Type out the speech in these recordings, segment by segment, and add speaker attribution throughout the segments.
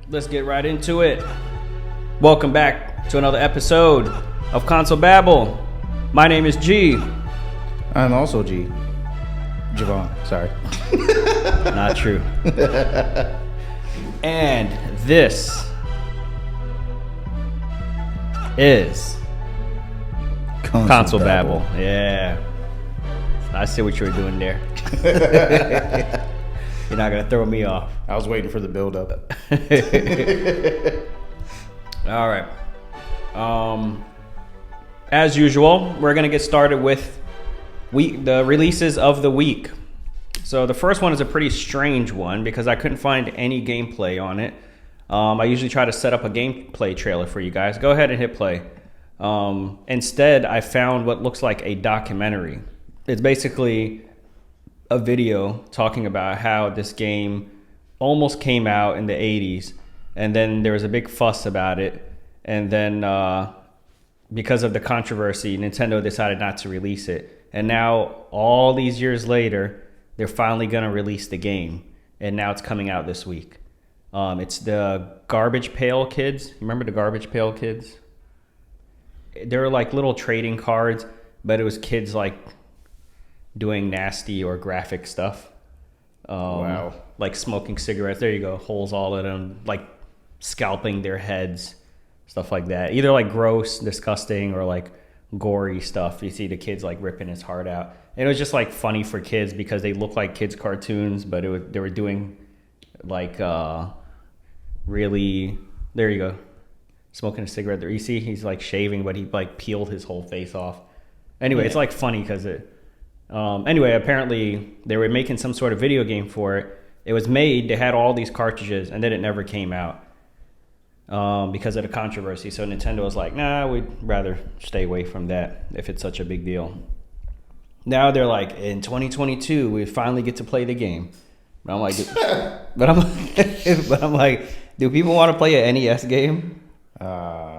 Speaker 1: Let's get right into it. Welcome back to another episode of Console Babble. My name is G.
Speaker 2: I'm also G. Javon, sorry.
Speaker 1: Not true. And this is Console Babble. Yeah. I see what you were doing there. You're not going to throw me off.
Speaker 2: I was waiting for the build-up.
Speaker 1: All right. As usual, we're going to get started with the releases of the week. So the first one is a pretty strange one because I couldn't find any gameplay on it. I usually try to set up a gameplay trailer for you guys. Go ahead and hit play. Instead, I found what looks like a documentary. It's basically a video talking about how this game almost came out in the 80s, and then there was a big fuss about it, and then because of the controversy, Nintendo decided not to release it. And now, all these years later, they're finally going to release the game, and now it's coming out this week. It's the Garbage Pail Kids. Remember the Garbage Pail Kids? They were like little trading cards, but it was kids like doing nasty or graphic stuff.
Speaker 2: Wow.
Speaker 1: Like smoking cigarettes. There you go. Holes all in them. Like scalping their heads. Stuff like that. Either like gross, disgusting, or like gory stuff. You see the kids like ripping his heart out. And it was just like funny for kids because they look like kids' cartoons, but they were doing like really... There you go. Smoking a cigarette there. You see he's like shaving, but he like peeled his whole face off. Anyway, It's like funny because it... Anyway, apparently they were making some sort of video game for it. It was made, they had all these cartridges, and then it never came out because of the controversy. So Nintendo was like, nah, we'd rather stay away from that if it's such a big deal. Now they're like, in 2022, we finally get to play the game. But I'm like, but I'm like, do people want to play an NES game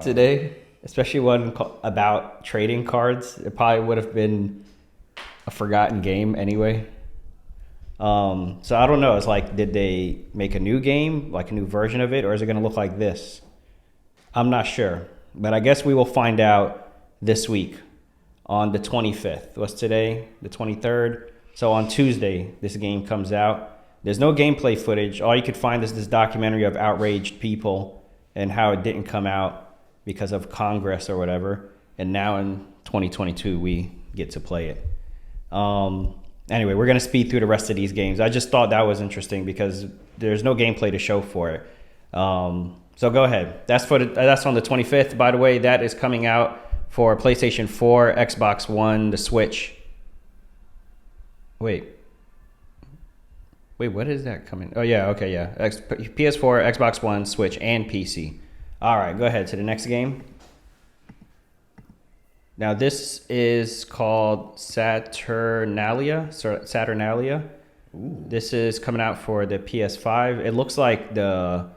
Speaker 1: today? Especially one about trading cards. It probably would have been a forgotten game anyway. So I don't know. It's like, did they make a new game, like a new version of it, or is it going to look like this? I'm not sure, but I guess we will find out this week on the 25th. What's today? The 23rd. So on Tuesday, this game comes out. There's no gameplay footage. All you could find is this documentary of outraged people and how it didn't come out because of Congress or whatever. And now in 2022, we get to play it. Anyway, we're going to speed through the rest of these games. I just thought that was interesting because there's no gameplay to show for it. So go ahead. That's on the 25th. By the way, that is coming out for PlayStation 4, Xbox One, the Switch. Wait, what is that coming? Oh, yeah, okay, yeah. PS4, Xbox One, Switch, and PC. All right, go ahead to the next game. Now, this is called Saturnalia. Ooh. This is coming out for the PS5. It looks like the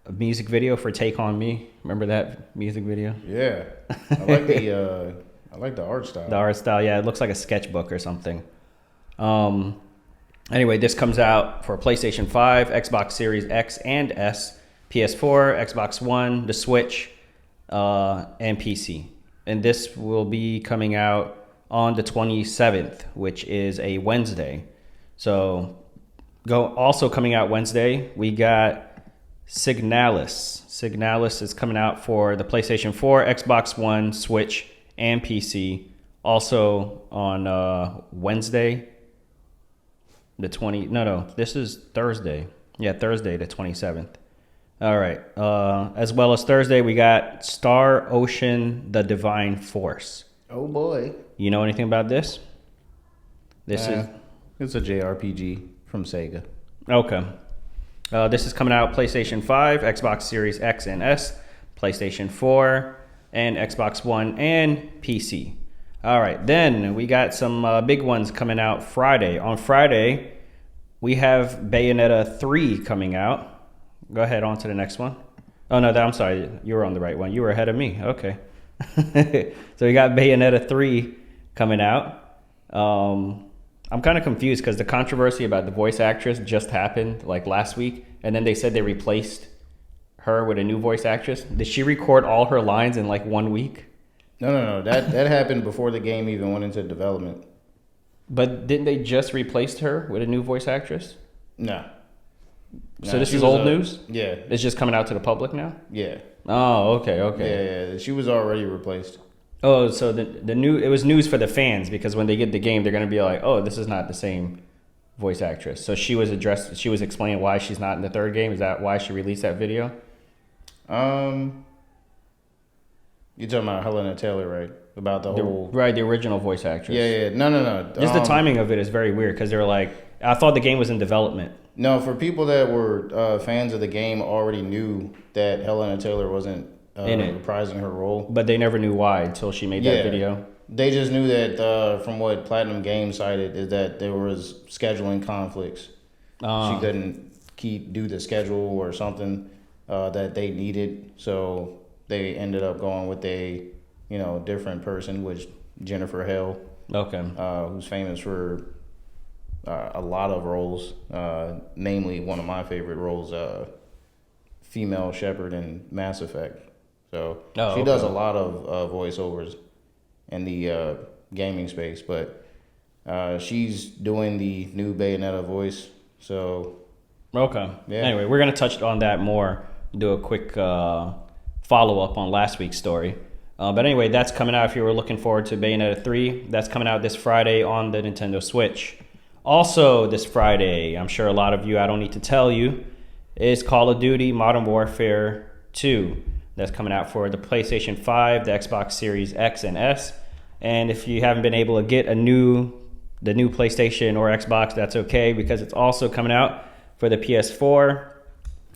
Speaker 1: music video for Take On Me. Remember that music video?
Speaker 2: Yeah. I like the art style.
Speaker 1: The art style, yeah. It looks like a sketchbook or something. Anyway, this comes out for PlayStation 5, Xbox Series X and S, PS4, Xbox One, the Switch, and PC. And this will be coming out on the 27th, which is a Wednesday. So also coming out Wednesday, we got Signalis. Signalis is coming out for the PlayStation 4, Xbox One, Switch, and PC. Also on Wednesday, this is Thursday. Yeah, Thursday the 27th. All right. As well as Thursday, we got Star Ocean: The Divine Force.
Speaker 2: Oh boy!
Speaker 1: You know anything about this? It's
Speaker 2: a JRPG from Sega.
Speaker 1: Okay. This is coming out PlayStation 5, Xbox Series X and S, PlayStation 4, and Xbox One and PC. All right. Then we got some big ones coming out Friday. On Friday, we have Bayonetta 3 coming out. Go ahead, on to the next one. Oh, no, I'm sorry. You were on the right one. You were ahead of me. Okay. So we got Bayonetta 3 coming out. I'm kind of confused because the controversy about the voice actress just happened like last week, and then they said they replaced her with a new voice actress? Did she record all her lines in like 1 week?
Speaker 2: No. That happened before the game even went into development.
Speaker 1: But didn't they just replace her with a new voice actress?
Speaker 2: No.
Speaker 1: So this is old news?
Speaker 2: Yeah.
Speaker 1: It's just coming out to the public now?
Speaker 2: Yeah.
Speaker 1: Oh, okay.
Speaker 2: Yeah. She was already replaced.
Speaker 1: Oh, so the new it was news for the fans because when they get the game, they're gonna be like, oh, this is not the same voice actress. So she was explaining why she's not in the third game. Is that why she released that video?
Speaker 2: You're talking about Helena Taylor, right? About the whole
Speaker 1: the original voice actress.
Speaker 2: Yeah. No.
Speaker 1: Just the timing of it is very weird because they were like, I thought the game was in development.
Speaker 2: No, for people that were fans of the game already knew that Helena Taylor wasn't
Speaker 1: in it,
Speaker 2: reprising her role.
Speaker 1: But they never knew why until she made that video.
Speaker 2: They just knew that from what Platinum Games cited is that there was scheduling conflicts. She couldn't do the schedule or something that they needed, so they ended up going with a different person, which Jennifer Hale, who's famous for a lot of roles, namely one of my favorite roles, female Shepard in Mass Effect. So she does a lot of voiceovers in the gaming space, but she's doing the new Bayonetta voice. So
Speaker 1: Anyway, we're gonna touch on that more. Do a quick follow up on last week's story. But anyway, that's coming out. If you were looking forward to Bayonetta 3, that's coming out this Friday on the Nintendo Switch. Also this Friday, I'm sure a lot of you, I don't need to tell you, is Call of Duty Modern Warfare 2. That's coming out for the PlayStation 5, the Xbox Series X and S. And if you haven't been able to get the new PlayStation or Xbox, that's okay because it's also coming out for the PS4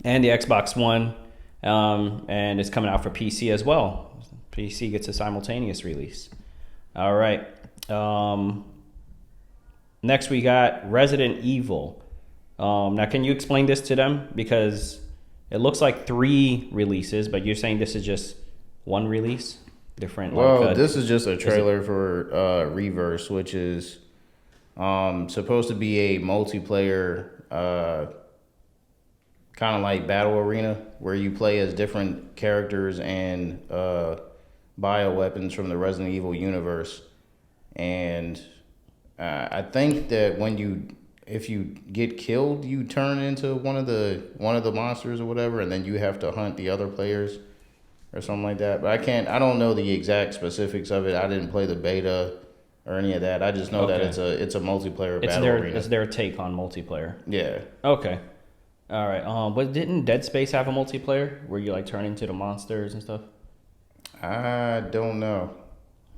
Speaker 1: and the Xbox One. And it's coming out for PC as well. PC gets a simultaneous release. All right. Next, we got Resident Evil. Now, can you explain this to them? Because it looks like 3 releases, but you're saying this is just one release? Different.
Speaker 2: Well, this is just a trailer for Reverse, which is supposed to be a multiplayer kind of like battle arena where you play as different characters and bioweapons from the Resident Evil universe. And I think that if you get killed, you turn into one of the monsters or whatever, and then you have to hunt the other players or something like that. But I don't know the exact specifics of it. I didn't play the beta or any of that. I just know that it's a multiplayer battle arena.
Speaker 1: It's their take on multiplayer.
Speaker 2: Yeah.
Speaker 1: Okay. All right. But didn't Dead Space have a multiplayer where you like turn into the monsters and stuff?
Speaker 2: I don't know.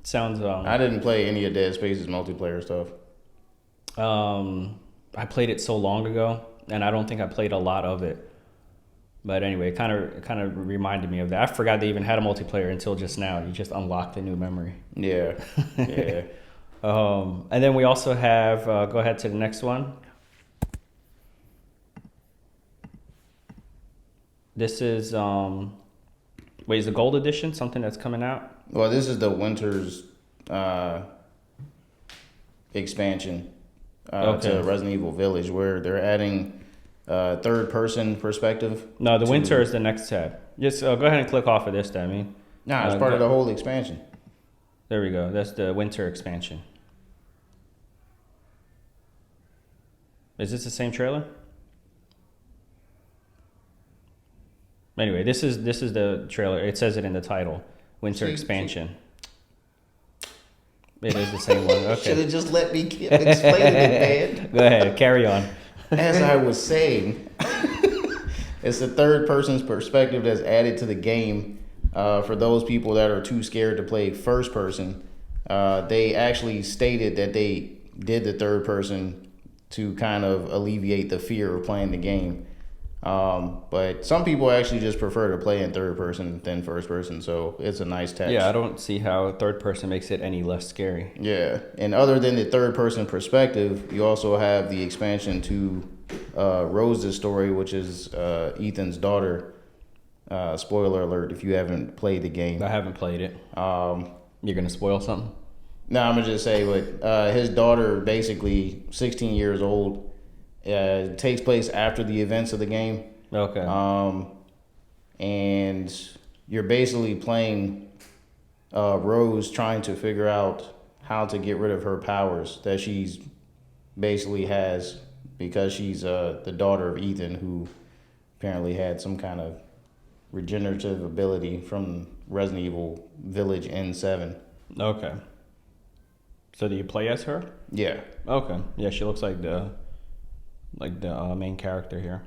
Speaker 1: Sounds.
Speaker 2: I didn't play any of Dead Space's multiplayer stuff.
Speaker 1: I played it so long ago, and I don't think I played a lot of it. But anyway, it kind of reminded me of that. I forgot they even had a multiplayer until just now. You just unlocked a new memory.
Speaker 2: Yeah. Yeah.
Speaker 1: And then we also have. Go ahead to the next one. This is is the gold edition something that's coming out?
Speaker 2: Well, this is the Winter's expansion to Resident Evil Village, where they're adding third-person perspective.
Speaker 1: No, the Winter is the next tab. Just go ahead and click off of this, Demi.
Speaker 2: Nah, it's part of the whole expansion.
Speaker 1: There we go. That's the Winter expansion. Is this the same trailer? Anyway, this is the trailer. It says it in the title. Winter expansion. It is the same one. Okay.
Speaker 2: Should have just let me explain it, man.
Speaker 1: Go ahead, carry on.
Speaker 2: As I was saying, it's the third person's perspective that's added to the game. For those people that are too scared to play first person, they actually stated that they did the third person to kind of alleviate the fear of playing the game. But some people actually just prefer to play in third person than first person, so it's a nice touch.
Speaker 1: Yeah, I don't see how third person makes it any less scary.
Speaker 2: Yeah, and other than the third person perspective, you also have the expansion to Rose's story, which is Ethan's daughter. Spoiler alert if you haven't played the game.
Speaker 1: I haven't played it. You're gonna spoil something?
Speaker 2: No, I'm gonna just say, but his daughter, basically 16 years old, takes place after the events of the game.
Speaker 1: Okay.
Speaker 2: and you're basically playing Rose trying to figure out how to get rid of her powers that she's basically has because she's the daughter of Ethan, who apparently had some kind of regenerative ability from Resident Evil Village N7.
Speaker 1: Okay. So do you play as her?
Speaker 2: Yeah.
Speaker 1: Okay. Yeah, she looks like the main character here.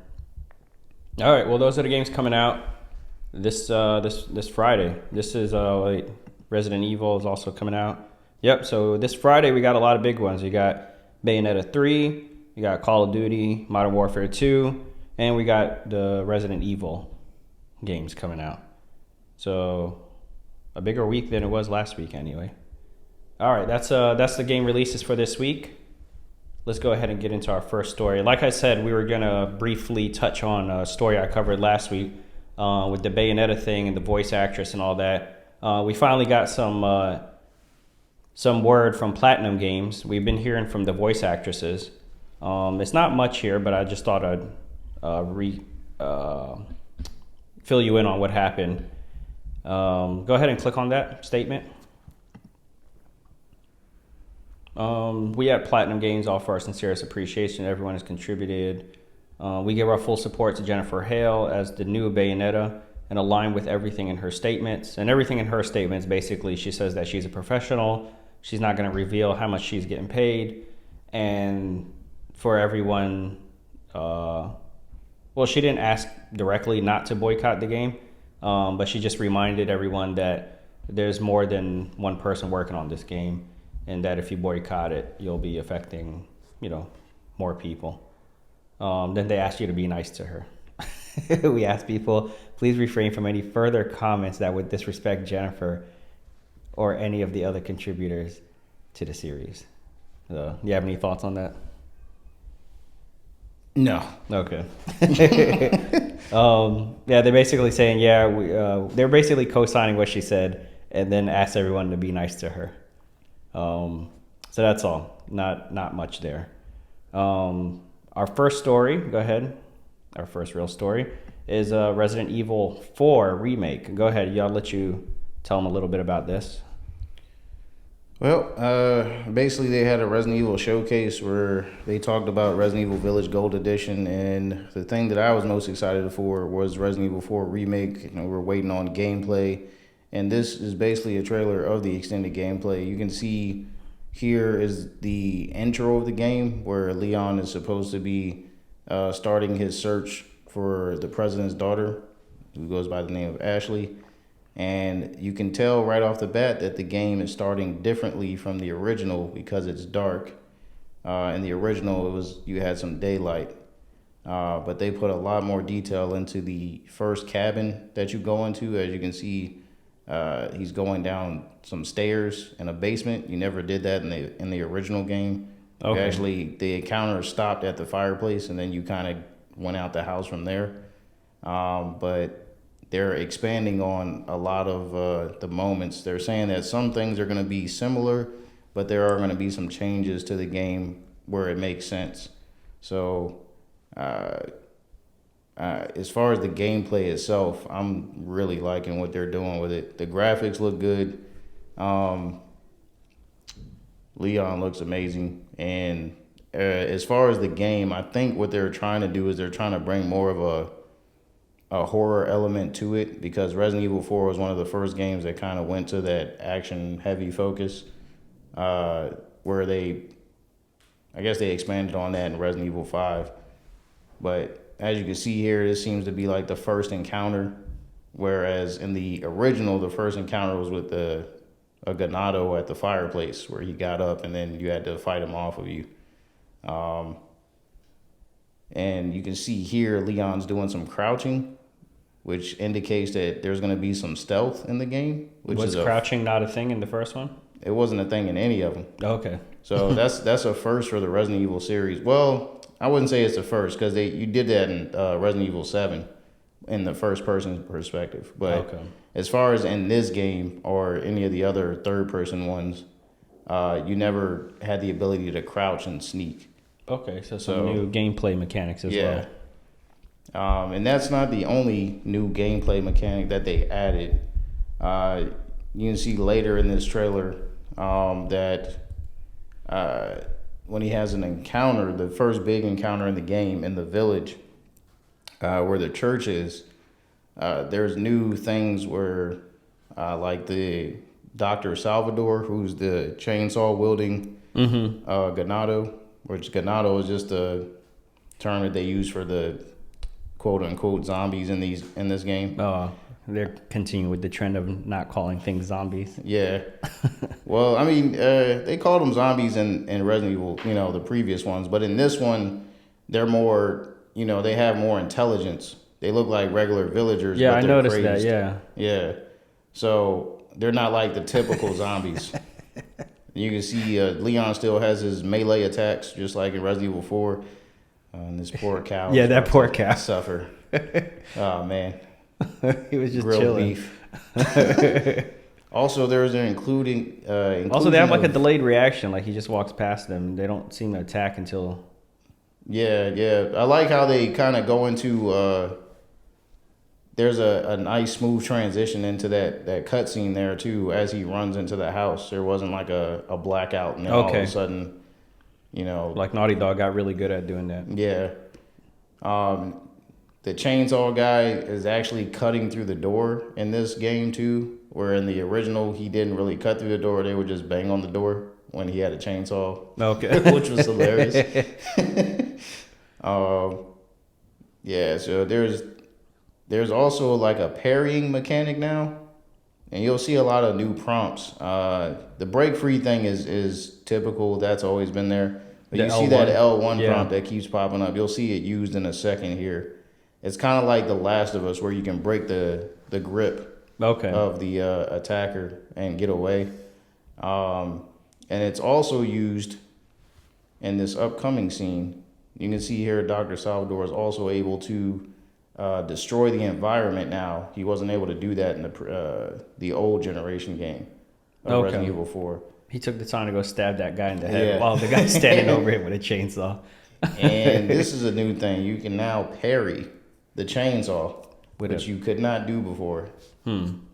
Speaker 1: All right. Well, those are the games coming out this Friday. This is Resident Evil is also coming out. Yep. So this Friday we got a lot of big ones. You got Bayonetta 3, you got Call of Duty, Modern Warfare 2, and we got the Resident Evil games coming out. So a bigger week than it was last week anyway. All right, that's the game releases for this week. Let's go ahead and get into our first story. Like I said, we were going to briefly touch on a story I covered last week with the Bayonetta thing and the voice actress and all that. We finally got some word from Platinum Games. We've been hearing from the voice actresses. It's not much here, but I just thought I'd fill you in on what happened. Go ahead and click on that statement. We at Platinum Games offer our sincerest appreciation. Everyone has contributed. We give our full support to Jennifer Hale as the new Bayonetta and align with everything in her statements. And everything in her statements, basically, she says that she's a professional. She's not going to reveal how much she's getting paid. And for everyone, well, she didn't ask directly not to boycott the game, but she just reminded everyone that there's more than one person working on this game, and that if you boycott it, you'll be affecting, more people. Then they asked you to be nice to her. We asked people, please refrain from any further comments that would disrespect Jennifer or any of the other contributors to the series. Do you have any thoughts on that?
Speaker 2: No.
Speaker 1: Okay. Yeah, they're basically saying, they're basically co-signing what she said and then asked everyone to be nice to her. So that's all. Not much there. Our first story, go ahead. Our first real story is Resident Evil 4 Remake. Go ahead. I'll let you tell them a little bit about this.
Speaker 2: Well, basically they had a Resident Evil showcase where they talked about Resident Evil Village Gold Edition, and the thing that I was most excited for was Resident Evil 4 Remake. We're waiting on gameplay, and this is basically a trailer of the extended gameplay. You can see here is the intro of the game where Leon is supposed to be starting his search for the president's daughter, who goes by the name of Ashley. And you can tell right off the bat that the game is starting differently from the original because it's dark. In the original, you had some daylight, but they put a lot more detail into the first cabin that you go into. As you can see, he's going down some stairs in a basement. You never did that in the original game. Okay. Actually, the encounter stopped at the fireplace, and then you kind of went out the house from there. But they're expanding on a lot of the moments. They're saying that some things are going to be similar, but there are going to be some changes to the game where it makes sense. So as far as the gameplay itself, I'm really liking what they're doing with it. The graphics look good. Leon looks amazing. And as far as the game, I think what they're trying to do is they're trying to bring more of a horror element to it, because Resident Evil 4 was one of the first games that kind of went to that action heavy focus, where I guess they expanded on that in Resident Evil 5. But as you can see here, this seems to be like the first encounter, whereas in the original, the first encounter was with a Ganado at the fireplace, where he got up and then you had to fight him off of you. And you can see here Leon's doing some crouching, which indicates that there's going to be some stealth in the game.
Speaker 1: Was crouching not a thing in the first one?
Speaker 2: It wasn't a thing in any of them.
Speaker 1: Okay.
Speaker 2: So that's a first for the Resident Evil series. Well, I wouldn't say it's the first, because you did that in Resident Evil 7 in the first person perspective. But as far as in this game or any of the other third person ones, you never had the ability to crouch and sneak.
Speaker 1: Okay, so some new gameplay mechanics as well.
Speaker 2: And that's not the only new gameplay mechanic that they added. You can see later in this trailer that when he has an encounter, the first big encounter in the game in the village where the church is, there's new things where like the Dr. Salvador, who's the chainsaw wielding ganado, which ganado is just a term that they use for the quote unquote zombies in this game.
Speaker 1: Oh, they're continuing with the trend of not calling things zombies.
Speaker 2: Yeah. Well, I mean, they called them zombies in Resident Evil, the previous ones, but in this one, they're more, they have more intelligence. They look like regular villagers.
Speaker 1: Yeah,
Speaker 2: but
Speaker 1: I
Speaker 2: they're
Speaker 1: noticed
Speaker 2: crazed.
Speaker 1: that. Yeah.
Speaker 2: Yeah. So they're not like the typical zombies. You can see Leon still has his melee attacks, just like in Resident Evil 4. And this poor cow.
Speaker 1: Yeah, that poor cow.
Speaker 2: Suffer. Oh, man.
Speaker 1: He was just
Speaker 2: Grilled
Speaker 1: chilling.
Speaker 2: beef. Also, there's an including.
Speaker 1: Also, they have like a delayed reaction. Like he just walks past them. They don't seem to attack until.
Speaker 2: Yeah. I like how they kind of go into. There's a nice smooth transition into that cutscene there too. As he runs into the house, there wasn't like a blackout, and then all of a sudden,
Speaker 1: like Naughty Dog got really good at doing that.
Speaker 2: Yeah. The chainsaw guy is actually cutting through the door in this game too, where in the original he didn't really cut through the door. They would just bang on the door when he had a chainsaw.
Speaker 1: Okay.
Speaker 2: Which was hilarious. Yeah, so there's also like a parrying mechanic now, and you'll see a lot of new prompts. The break free thing is typical. That's always been there. But you see that L1 prompt that keeps popping up. You'll see it used in a second here. It's kind of like The Last of Us, where you can break the grip of the attacker and get away. And it's also used in this upcoming scene. You can see here Dr. Salvador is also able to destroy the environment now. He wasn't able to do that in the old generation game of Resident Evil 4.
Speaker 1: He took the time to go stab that guy in the head while the guy's standing over him with a chainsaw.
Speaker 2: And this is a new thing. You can now parry the chainsaw, which you could not do before.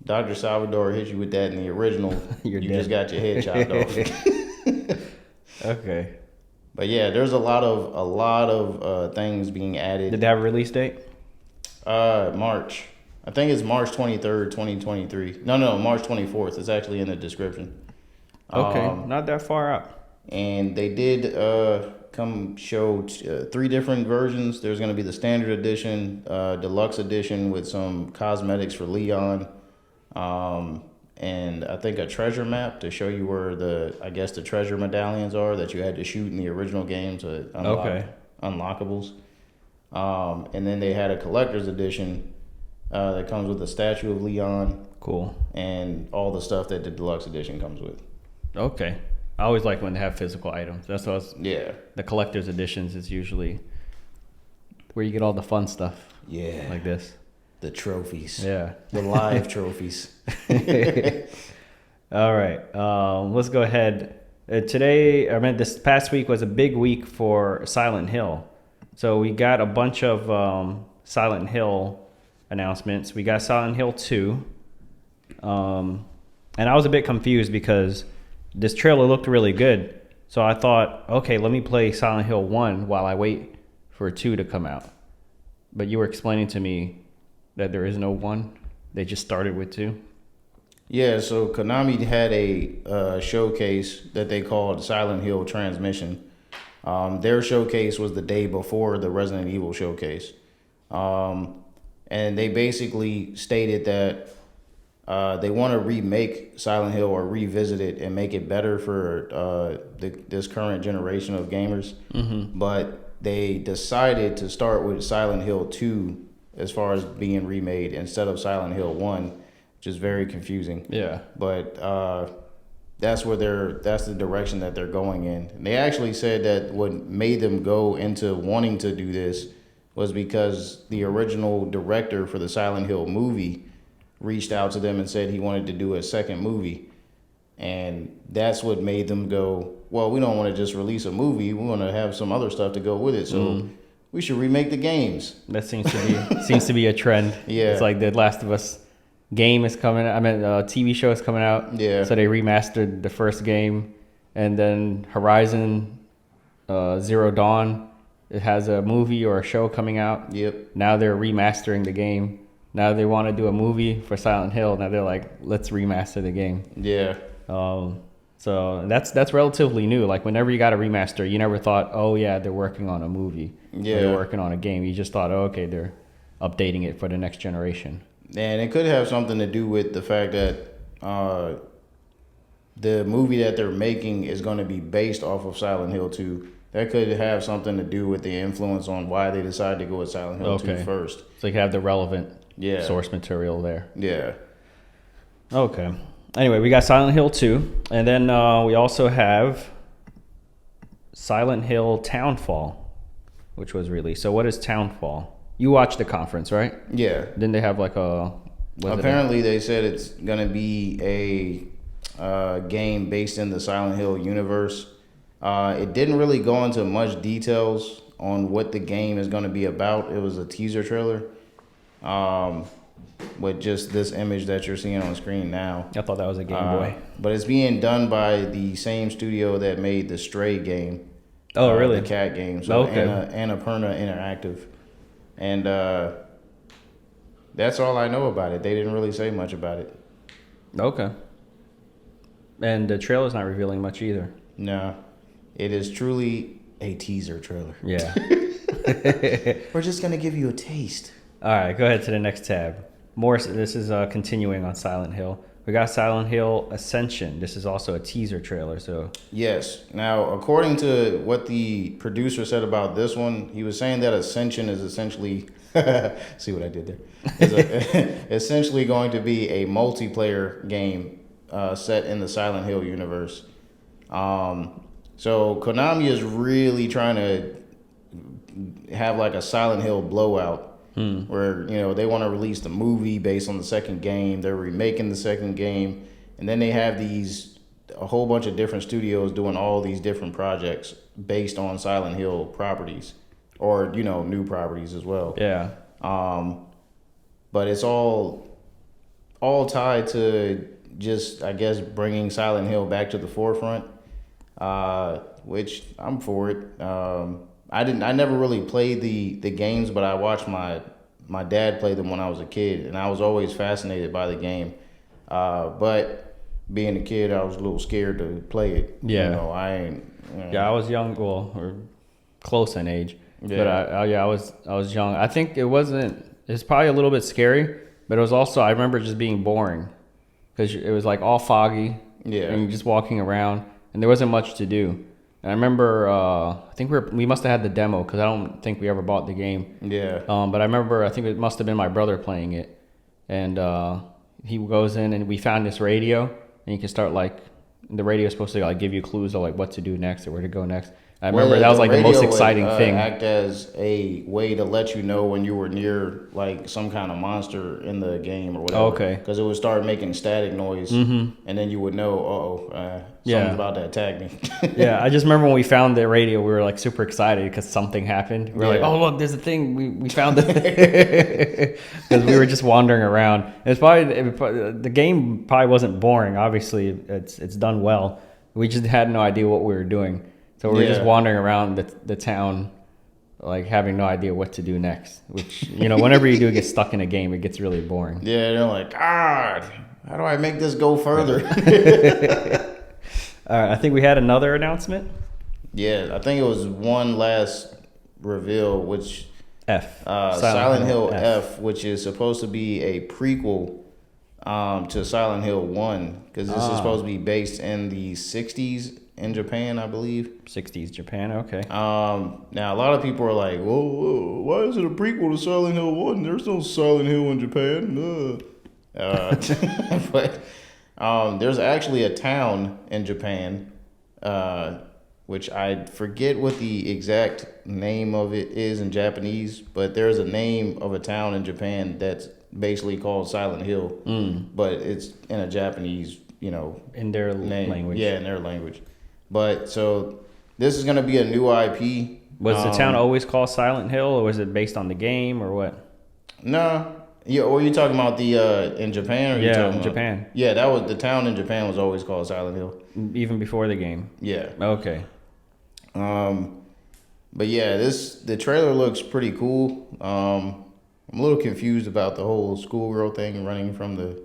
Speaker 2: Dr. Salvador hit you with that in the original. You just got your head chopped off.
Speaker 1: Okay.
Speaker 2: But yeah, there's a lot of things being added.
Speaker 1: Did they have a release date?
Speaker 2: March. I think it's March 23rd, 2023. No, March 24th. It's actually in the description.
Speaker 1: Okay, not that far out.
Speaker 2: And they did come show 3 different versions. There's going to be the standard edition, deluxe edition with some cosmetics for Leon, and I think a treasure map to show you where the treasure medallions are that you had to shoot in the original game to unlock unlockables. And then they had a collector's edition that comes with a statue of Leon.
Speaker 1: Cool. And
Speaker 2: all the stuff that the deluxe edition comes with.
Speaker 1: Okay. I always like when they have physical items. That's what the collector's editions is usually where you get all the fun stuff.
Speaker 2: Yeah.
Speaker 1: Like this.
Speaker 2: The trophies.
Speaker 1: Yeah.
Speaker 2: The live trophies.
Speaker 1: All right. Let's go ahead. This past week was a big week for Silent Hill. So we got a bunch of Silent Hill announcements. We got Silent Hill 2. And I was a bit confused because this trailer looked really good. So I thought, okay, let me play Silent Hill 1 while I wait for 2 to come out. But you were explaining to me that there is no 1. They just started with 2.
Speaker 2: Yeah, so Konami had a showcase that they called Silent Hill Transmission. Their showcase was the day before the Resident Evil showcase. And they basically stated that they want to remake Silent Hill or revisit it and make it better for this current generation of gamers. Mm-hmm. But they decided to start with Silent Hill 2 as far as being remade instead of Silent Hill 1, which is very confusing.
Speaker 1: Yeah.
Speaker 2: But that's the direction that they're going in. And they actually said that what made them go into wanting to do this was because the original director for the Silent Hill movie reached out to them and said he wanted to do a second movie. And that's what made them go, well, we don't want to just release a movie. We want to have some other stuff to go with it. So we should remake the games.
Speaker 1: That seems to be a trend.
Speaker 2: Yeah.
Speaker 1: It's like the Last of Us game is coming out. I mean, TV show is coming out.
Speaker 2: Yeah.
Speaker 1: So they remastered the first game, and then Horizon Zero Dawn, it has a movie or a show coming out.
Speaker 2: Yep.
Speaker 1: Now they're remastering the game. Now they want to do a movie for Silent Hill. Now they're like, let's remaster the game.
Speaker 2: Yeah.
Speaker 1: So that's relatively new. Like whenever you got a remaster, you never thought, oh yeah, they're working on a movie.
Speaker 2: Yeah.
Speaker 1: Or they're working on a game. You just thought, oh, okay, they're updating it for the next generation.
Speaker 2: And it could have something to do with the fact that the movie that they're making is going to be based off of Silent Hill 2. That could have something to do with the influence on why they decided to go with Silent Hill 2 first.
Speaker 1: So you can have the relevant
Speaker 2: Yeah.
Speaker 1: source material there.
Speaker 2: Yeah.
Speaker 1: Okay. Anyway, we got Silent Hill 2. And then we also have Silent Hill Townfall, which was released. So what is Townfall? You watched the conference, right?
Speaker 2: Yeah.
Speaker 1: Didn't they have like a...
Speaker 2: Apparently, they said it's going to be a game based in the Silent Hill universe. It didn't really go into much details on what the game is going to be about. It was a teaser trailer with just this image that you're seeing on screen now.
Speaker 1: I thought that was a Game Boy.
Speaker 2: But it's being done by the same studio that made the Stray game.
Speaker 1: Oh, really?
Speaker 2: The cat game. So
Speaker 1: Okay.
Speaker 2: Annapurna Interactive. And that's all I know about it. They didn't really say much about it.
Speaker 1: Okay. And the trailer's not revealing much either.
Speaker 2: No. It is truly a teaser trailer.
Speaker 1: Yeah.
Speaker 2: We're just going to give you a taste.
Speaker 1: All right, go ahead to the next tab. More. This is continuing on Silent Hill. We got Silent Hill Ascension. This is also a teaser trailer. So
Speaker 2: yes. Now, according to what the producer said about this one, he was saying that Ascension is essentially... see what I did there? Essentially going to be a multiplayer game set in the Silent Hill universe. So Konami is really trying to have like a Silent Hill blowout. Where, they want to release the movie based on the second game. They're remaking the second game. And then they have a whole bunch of different studios doing all these different projects based on Silent Hill properties. Or, new properties as well.
Speaker 1: yeah.
Speaker 2: But it's all tied to just, I guess, bringing Silent Hill back to the forefront, which I'm for it. I never really played the games, but I watched my dad play them when I was a kid, and I was always fascinated by the game. But being a kid, I was a little scared to play it.
Speaker 1: Yeah.
Speaker 2: I
Speaker 1: I was young, or close in age.
Speaker 2: Yeah.
Speaker 1: But I was young. I think it's probably a little bit scary, but it was also, I remember just being boring because it was like all foggy.
Speaker 2: Yeah.
Speaker 1: And you're just walking around, and there wasn't much to do. And I remember, I think we must have had the demo because I don't think we ever bought the game.
Speaker 2: Yeah.
Speaker 1: But I remember, I think it must have been my brother playing it, and he goes in, and we found this radio, and you can start the radio is supposed to give you clues of what to do next or where to go next. I remember that was the most exciting thing.
Speaker 2: Act as a way to let you know when you were near some kind of monster in the game or whatever.
Speaker 1: Okay.
Speaker 2: Because it would start making static noise, and then you would know, something's about to attack me.
Speaker 1: Yeah, I just remember when we found the radio, we were super excited because something happened. We were like, oh look, there's a thing. We found it because we were just wandering around. It's probably the game probably wasn't boring. Obviously, it's done well. We just had no idea what we were doing. So we're just wandering around the town, having no idea what to do next. Which, whenever you do get stuck in a game, it gets really boring.
Speaker 2: Yeah, they're like, God, how do I make this go further?
Speaker 1: All right, I think we had another announcement.
Speaker 2: Yeah, I think it was one last reveal, which
Speaker 1: Silent
Speaker 2: Hill F, which is supposed to be a prequel to Silent Hill 1, because this is supposed to be based in the 60s. In Japan, I believe.
Speaker 1: 60s Japan, okay.
Speaker 2: Now, a lot of people are like, whoa, why is it a prequel to Silent Hill 1? There's no Silent Hill in Japan. But there's actually a town in Japan, which I forget what the exact name of it is in Japanese, but there's a name of a town in Japan that's basically called Silent Hill, but it's in a Japanese,
Speaker 1: in their language.
Speaker 2: Yeah, in their language. But so this is going to be a new IP
Speaker 1: Was the town always called Silent Hill, or was it based on the game, or what?
Speaker 2: No. Yeah, or you talking about the in Japan? Or you
Speaker 1: Yeah,
Speaker 2: talking
Speaker 1: in
Speaker 2: about,
Speaker 1: Japan.
Speaker 2: Yeah, that was the town in Japan was always called Silent Hill.
Speaker 1: Even before the game.
Speaker 2: Yeah.
Speaker 1: Okay.
Speaker 2: But yeah, the trailer looks pretty cool. I'm a little confused about the whole schoolgirl thing running from the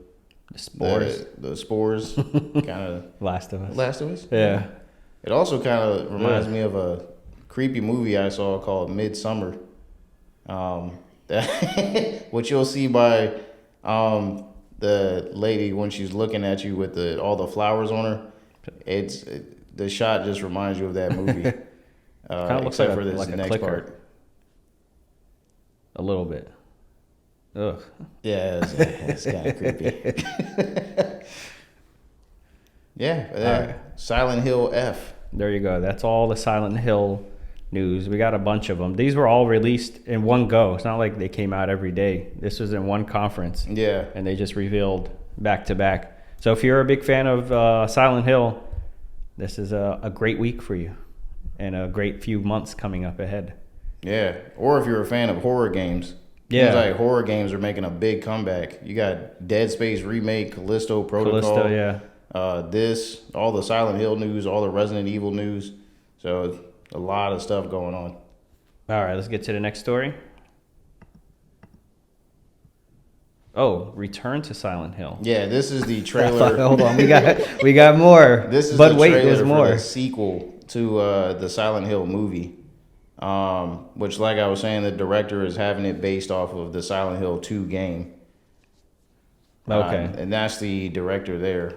Speaker 1: Spores.
Speaker 2: The spores, kind of.
Speaker 1: Last of Us.
Speaker 2: Last of Us.
Speaker 1: Yeah.
Speaker 2: It also kind of reminds me of a creepy movie I saw called Midsummer. That what you'll see by the lady when she's looking at you with all the flowers on her. The shot just reminds you of that movie.
Speaker 1: Kind of looks
Speaker 2: except
Speaker 1: like
Speaker 2: for this
Speaker 1: like a
Speaker 2: next
Speaker 1: clicker.
Speaker 2: part.
Speaker 1: A little bit. Ugh.
Speaker 2: Yeah, it's kind of creepy. Yeah,
Speaker 1: right.
Speaker 2: Silent Hill F.
Speaker 1: There you go. That's all the Silent Hill news. We got a bunch of them. These were all released in one go. It's not like they came out every day. This was in one conference.
Speaker 2: Yeah.
Speaker 1: And they just revealed back to back. So if you're a big fan of Silent Hill, this is a great week for you and a great few months coming up ahead.
Speaker 2: Yeah. Or if you're a fan of horror games.
Speaker 1: Yeah.
Speaker 2: Seems like horror games are making a big comeback. You got Dead Space Remake, Callisto Protocol.
Speaker 1: Callisto, yeah.
Speaker 2: All the Silent Hill news, all the Resident Evil news. So a lot of stuff going on.
Speaker 1: All right, let's get to the next story. Oh, Return to Silent Hill.
Speaker 2: Yeah, this is the trailer.
Speaker 1: Hold on, we got more.
Speaker 2: This is
Speaker 1: but
Speaker 2: the
Speaker 1: wait,
Speaker 2: trailer
Speaker 1: there's
Speaker 2: for
Speaker 1: more.
Speaker 2: the sequel to the Silent Hill movie. Which, like I was saying, the director is having it based off of the Silent Hill 2 game.
Speaker 1: Okay.
Speaker 2: And that's the director there.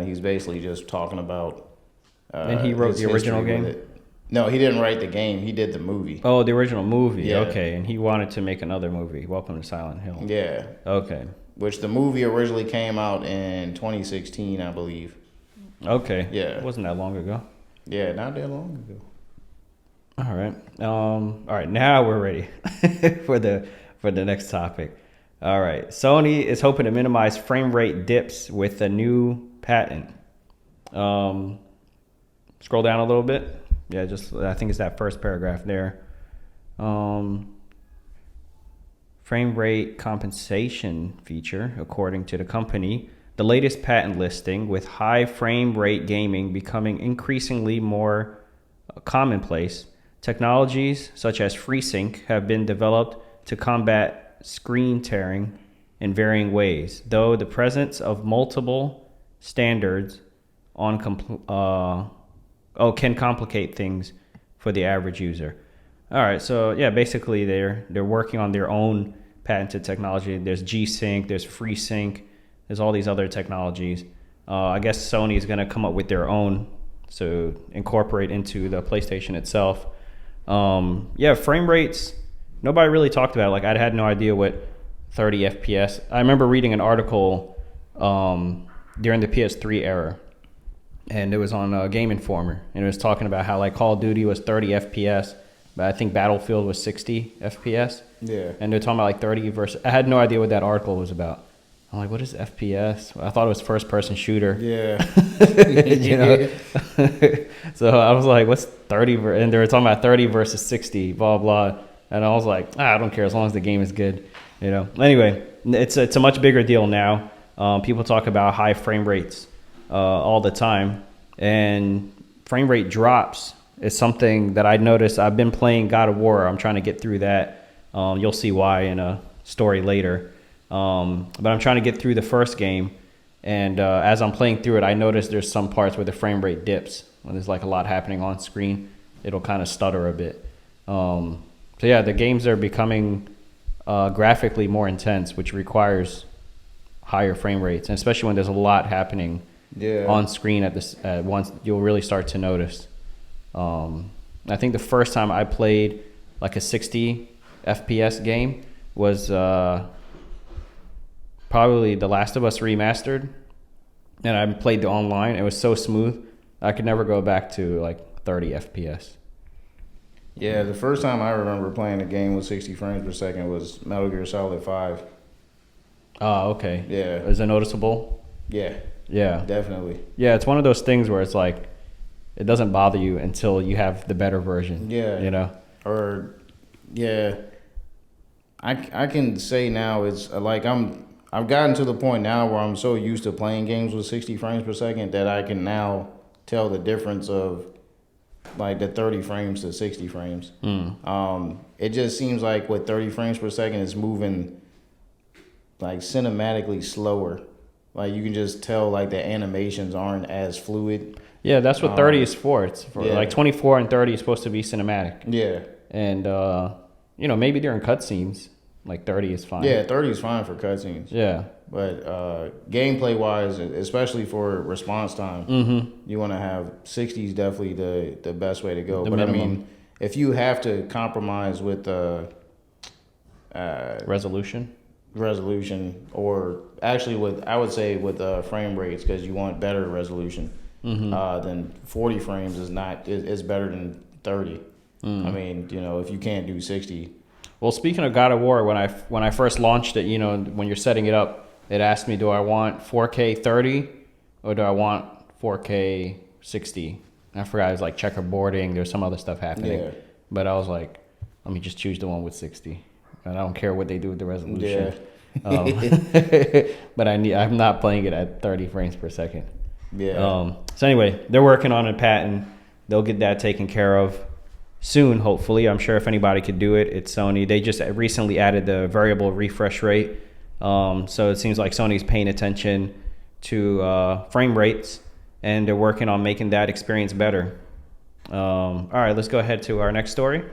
Speaker 2: He's basically just talking about.
Speaker 1: And he wrote
Speaker 2: his
Speaker 1: the original
Speaker 2: history
Speaker 1: game?
Speaker 2: with it. No, he didn't write the game. He did the movie.
Speaker 1: Oh, the original movie.
Speaker 2: Yeah.
Speaker 1: Okay, and he wanted to make another movie, Welcome to Silent Hill.
Speaker 2: Yeah.
Speaker 1: Okay.
Speaker 2: Which the movie originally came out in 2016, I believe.
Speaker 1: Okay.
Speaker 2: Yeah.
Speaker 1: It wasn't that long ago.
Speaker 2: Yeah, not that long ago.
Speaker 1: All right. All right. Now we're ready for the next topic. All right. Sony is hoping to minimize frame rate dips with a new patent. Scroll down a little bit. Yeah, I think it's that first paragraph there. Frame rate compensation feature, according to the company, the latest patent listing, with high frame rate gaming becoming increasingly more commonplace. Technologies such as FreeSync have been developed to combat screen tearing in varying ways, though the presence of multiple standards can complicate things for the average user. All right, so yeah, basically they're working on their own patented technology. There's G-Sync, there's FreeSync, there's all these other technologies. I guess Sony is going to come up with their own to incorporate into the PlayStation itself. Yeah, frame rates, nobody really talked about it. Like, I had no idea what 30 FPS. I remember reading an article during the PS3 era, and it was on Game Informer, and it was talking about how like Call of Duty was 30 FPS, but I think Battlefield was 60 FPS.
Speaker 2: Yeah.
Speaker 1: And they're talking about like 30 versus. I had no idea what that article was about. I'm like, what is FPS? I thought it was first person shooter.
Speaker 2: Yeah.
Speaker 1: You know. So I was like, what's 30? And they were talking about 30 versus 60, blah blah. And I was like, I don't care as long as the game is good. You know. Anyway, it's a much bigger deal now. People talk about high frame rates all the time, and frame rate drops is something that I noticed. I've been playing God of War. I'm trying to get through that. You'll see why in a story later. But I'm trying to get through the first game, and as I'm playing through it, I noticed there's some parts where the frame rate dips. When there's like a lot happening on screen, it'll kind of stutter a bit. So yeah, the games are becoming graphically more intense, which requires higher frame rates, and especially when there's a lot happening on screen at once, you'll really start to notice. I think the first time I played like a 60 FPS game was probably The Last of Us Remastered, and I played the online. It was so smooth, I could never go back to like 30 FPS.
Speaker 2: Yeah, the first time I remember playing a game with 60 frames per second was Metal Gear Solid 5.
Speaker 1: Oh, okay.
Speaker 2: Yeah.
Speaker 1: Is it noticeable?
Speaker 2: Yeah.
Speaker 1: Yeah.
Speaker 2: Definitely.
Speaker 1: Yeah, it's one of those things where it's like, it doesn't bother you until you have the better version.
Speaker 2: Yeah.
Speaker 1: You know?
Speaker 2: Or, yeah. I can say now it's like I've gotten to the point now where I'm so used to playing games with 60 frames per second that I can now tell the difference of like the 30 frames to 60 frames. It just seems like with 30 frames per second, it's moving like cinematically slower. Like you can just tell like the animations aren't as fluid.
Speaker 1: Yeah, that's what 30 is for. It's for like 24 and 30 is supposed to be cinematic.
Speaker 2: Yeah.
Speaker 1: And, you know, maybe during cutscenes, like 30 is fine.
Speaker 2: Yeah, 30 is fine for cutscenes.
Speaker 1: Yeah.
Speaker 2: But gameplay wise, especially for response time, you want to have 60 is definitely the best way to go. But minimum. I mean, if you have to compromise with
Speaker 1: resolution,
Speaker 2: or actually with, I would say with frame rates, because you want better resolution, then 40 frames is better than 30. I mean, you know, if you can't do 60.
Speaker 1: Well, speaking of God of War, when I first launched it, you know, when you're setting it up, it asked me, do I want 4K 30 or do I want 4K 60? I forgot, it was like checkerboarding. There's some other stuff happening. Yeah. But I was like, let me just choose the one with 60. And I don't care what they do with the resolution. Yeah. But I'm not playing it at 30 frames per second.
Speaker 2: Yeah.
Speaker 1: So anyway, they're working on a patent. They'll get that taken care of soon, hopefully. I'm sure if anybody could do it, it's Sony. They just recently added the variable refresh rate. So it seems like Sony's paying attention to frame rates, and they're working on making that experience better. All right, let's go ahead to our next story.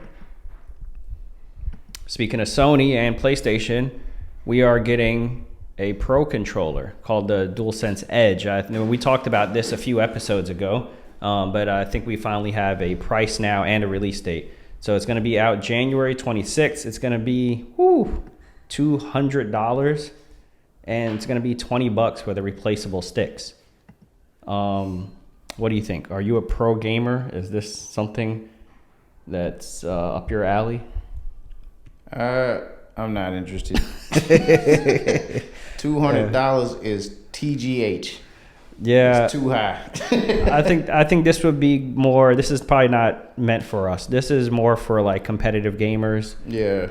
Speaker 1: Speaking of Sony and PlayStation, we are getting a Pro controller called the DualSense Edge. We talked about this a few episodes ago, but I think we finally have a price now and a release date. So it's going to be out January 26th. It's going to be $200, and it's going to be $20 for the replaceable sticks. What do you think? Are you a pro gamer? Is this something that's up your alley?
Speaker 2: I'm not interested. $200 is TGH.
Speaker 1: Yeah,
Speaker 2: it's too high.
Speaker 1: I think this would be more. This is probably not meant for us. This is more for like competitive gamers.
Speaker 2: Yeah.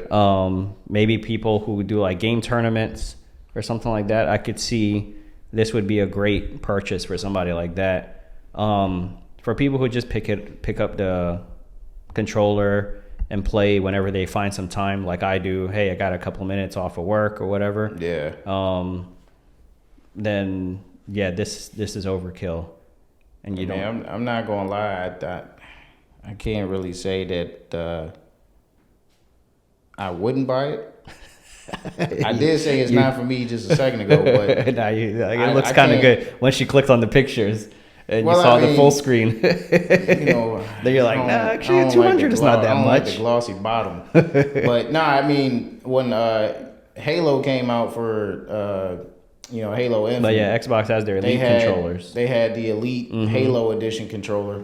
Speaker 1: Maybe people who do like game tournaments or something like that. I could see this would be a great purchase for somebody like that. For people who just pick up the controller and play whenever they find some time, like I do. Hey, I got a couple minutes off of work or whatever.
Speaker 2: Yeah.
Speaker 1: Then yeah, this is overkill. And
Speaker 2: I'm not gonna lie. I can't really say that I wouldn't buy it. I did say it's not for me just a second ago, but
Speaker 1: nah, it looks kind of good once you clicked on the pictures and you saw the full screen. Then you're like, nah, actually, 200 is not that much.
Speaker 2: Like the glossy bottom, but nah, I mean, when Halo came out for Halo Infinite,
Speaker 1: but yeah, Xbox has their Elite controllers.
Speaker 2: They had the Elite Halo Edition controller,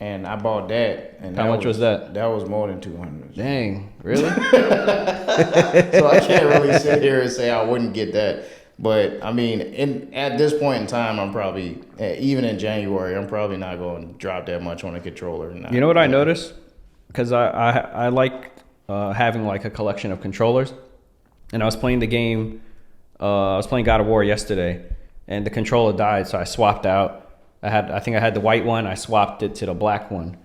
Speaker 2: and I bought that. And
Speaker 1: how much was that?
Speaker 2: That was more than $200.
Speaker 1: Dang, really?
Speaker 2: So I can't really sit here and say I wouldn't get that. But I mean, at this point in time, I'm probably, even in January, I'm probably not going to drop that much on a controller.
Speaker 1: You know what I noticed? Because I like having like a collection of controllers, and I was playing the game. I was playing God of War yesterday, and the controller died, so I swapped out. I think I had the white one. I swapped it to the black one,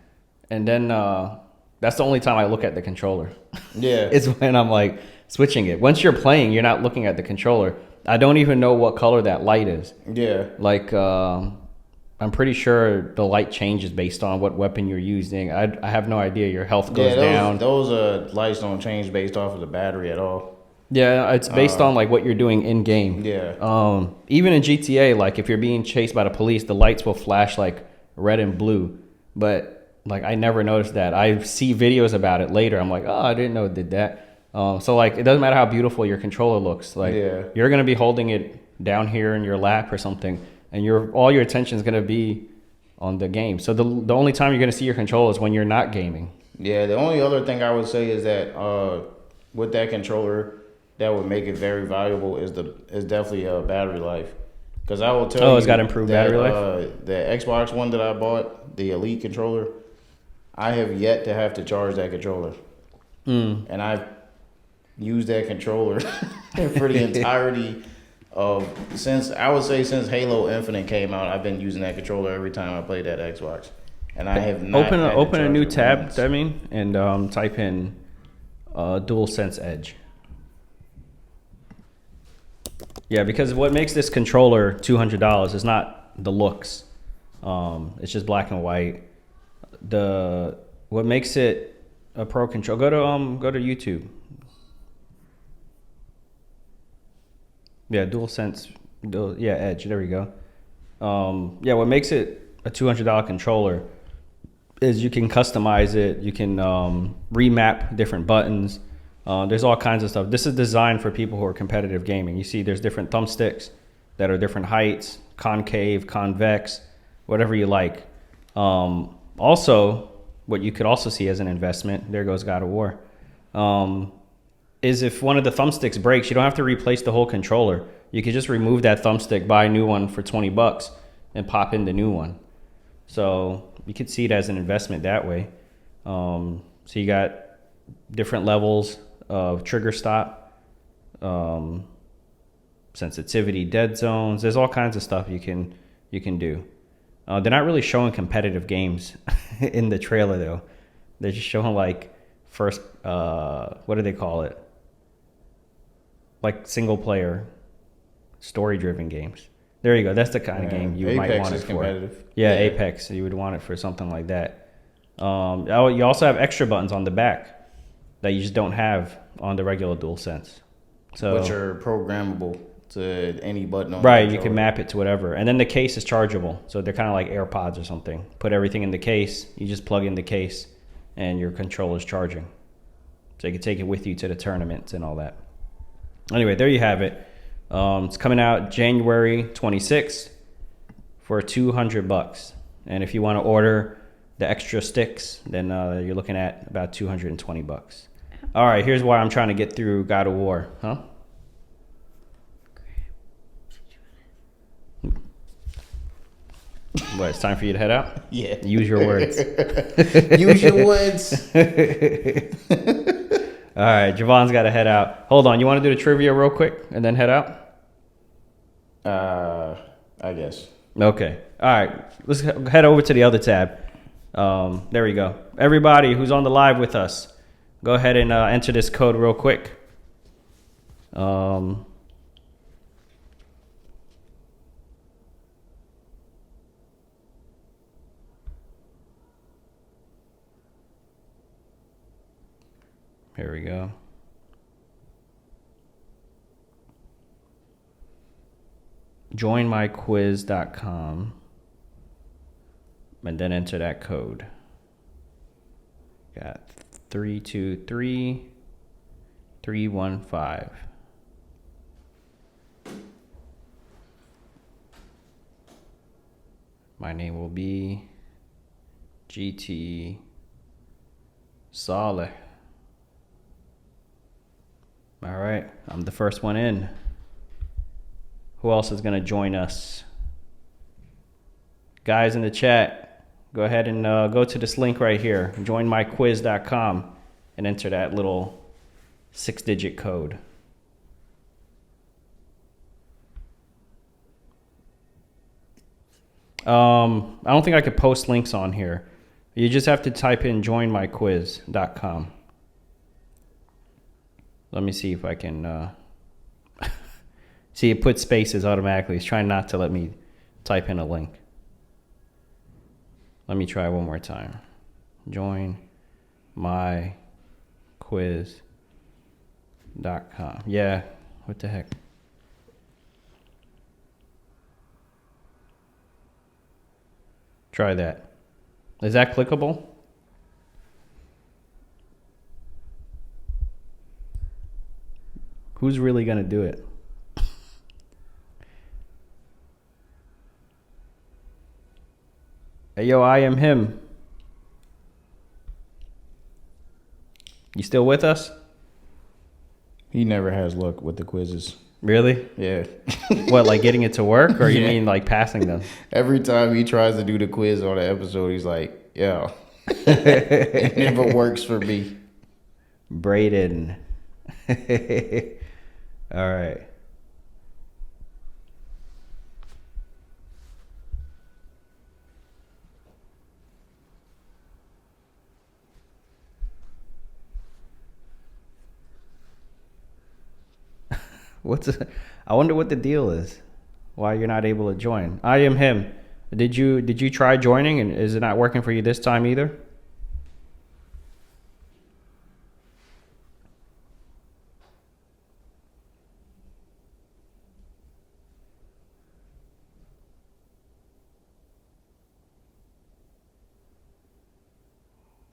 Speaker 1: and then that's the only time I look at the controller.
Speaker 2: Yeah,
Speaker 1: it's when I'm like switching it. Once you're playing, you're not looking at the controller. I don't even know what color that light is.
Speaker 2: Yeah,
Speaker 1: like I'm pretty sure the light changes based on what weapon you're using. I have no idea. Your health goes down.
Speaker 2: Those lights don't change based off of the battery at all.
Speaker 1: Yeah, it's based on like what you're doing in game.
Speaker 2: Yeah.
Speaker 1: Even in GTA, like if you're being chased by the police, the lights will flash like red and blue. But like I never noticed that. I see videos about it later. I'm like, oh, I didn't know it did that. So like it doesn't matter how beautiful your controller looks. Like you're gonna be holding it down here in your lap or something, and all your attention is gonna be on the game. So the only time you're gonna see your controller is when you're not gaming.
Speaker 2: Yeah. The only other thing I would say is that with that controller, that would make it very valuable is definitely battery life. Because I will tell
Speaker 1: Oh,
Speaker 2: you,
Speaker 1: it's got improved
Speaker 2: that,
Speaker 1: battery life?
Speaker 2: the Xbox one that I bought, the Elite controller, I have yet to have to charge that controller. And I've used that controller for the entirety of since Halo Infinite came out. I've been using that controller every time I played that Xbox, and I have not
Speaker 1: open a new tab.
Speaker 2: once.
Speaker 1: I mean, and type in DualSense Edge. Yeah, because what makes this controller $200 is not the looks. It's just black and white. What makes it a pro control? Go to YouTube. Yeah, Edge. There we go. What makes it a $200 controller is you can customize it. You can remap different buttons. There's all kinds of stuff. This is designed for people who are competitive gaming. You see, there's different thumbsticks that are different heights, concave, convex, whatever you like. Also, what you could also see as an investment, there goes God of War, is if one of the thumbsticks breaks, you don't have to replace the whole controller. You could just remove that thumbstick, buy a new one for $20, and pop in the new one. So you could see it as an investment that way. So you got different levels of trigger stop, sensitivity, dead zones. There's all kinds of stuff you can do. They're not really showing competitive games in the trailer though. They're just showing like first, what do they call it? Like single player, story driven games. There you go. That's the kind of game you might want it for.
Speaker 2: Competitive.
Speaker 1: Yeah, Apex. You would want it for something like that. You also have extra buttons on the back that you just don't have on the regular DualSense. So,
Speaker 2: which are programmable to any button on the
Speaker 1: right,
Speaker 2: controller.
Speaker 1: you can map it to whatever. And then the case is chargeable. So they're kind of like AirPods or something. Put everything in the case. You just plug in the case and your controller's charging. So you can take it with you to the tournaments and all that. Anyway, there you have it. It's coming out January 26th for $200. And if you want to order the extra sticks, then you're looking at about $220. All right, here's why I'm trying to get through God of War. Huh? What, it's time for you to head out?
Speaker 2: Yeah.
Speaker 1: Use your words.
Speaker 2: Use your words.
Speaker 1: All right, Javon's got to head out. Hold on, you want to do the trivia real quick and then head out?
Speaker 2: I guess.
Speaker 1: Okay. All right, let's head over to the other tab. There we go. Everybody who's on the live with us, go ahead and enter this code real quick. Here we go. Joinmyquiz.com and then enter that code. Got 323315. My name will be GT Saleh. All right, I'm the first one in. Who else is going to join us? Guys in the chat, go ahead and go to this link right here, joinmyquiz.com, and enter that little 6-digit code. I don't think I could post links on here. You just have to type in joinmyquiz.com. Let me see if I can... See, it puts spaces automatically. It's trying not to let me type in a link. Let me try one more time. Joinmyquiz.com. Yeah, what the heck? Try that. Is that clickable? Who's really going to do it? Hey, yo, I am him. You still with us?
Speaker 2: He never has luck with the quizzes.
Speaker 1: Really?
Speaker 2: Yeah.
Speaker 1: What, like getting it to work, or you mean like passing them?
Speaker 2: Every time he tries to do the quiz on an episode, he's like, "Yeah, it never works for me."
Speaker 1: Braden. All right. I wonder what the deal is. Why you're not able to join? I am him. Did you try joining, and is it not working for you this time either?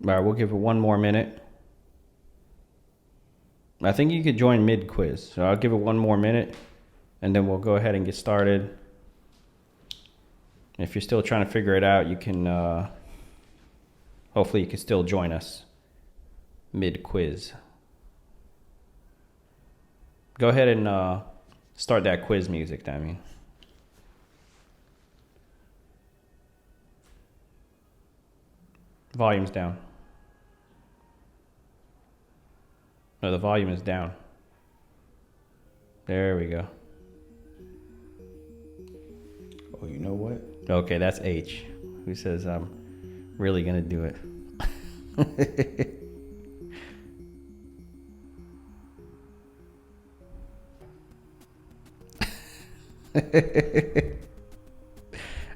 Speaker 1: All right, we'll give it one more minute. I think you could join mid quiz, so I'll give it one more minute, and then we'll go ahead and get started. If you're still trying to figure it out, you can. Hopefully, you can still join us mid quiz. Go ahead and start that quiz music, Damien. Volume's down. No, the volume is down. There we go.
Speaker 2: Oh, you know what?
Speaker 1: Okay, that's H, who says I'm really gonna do it.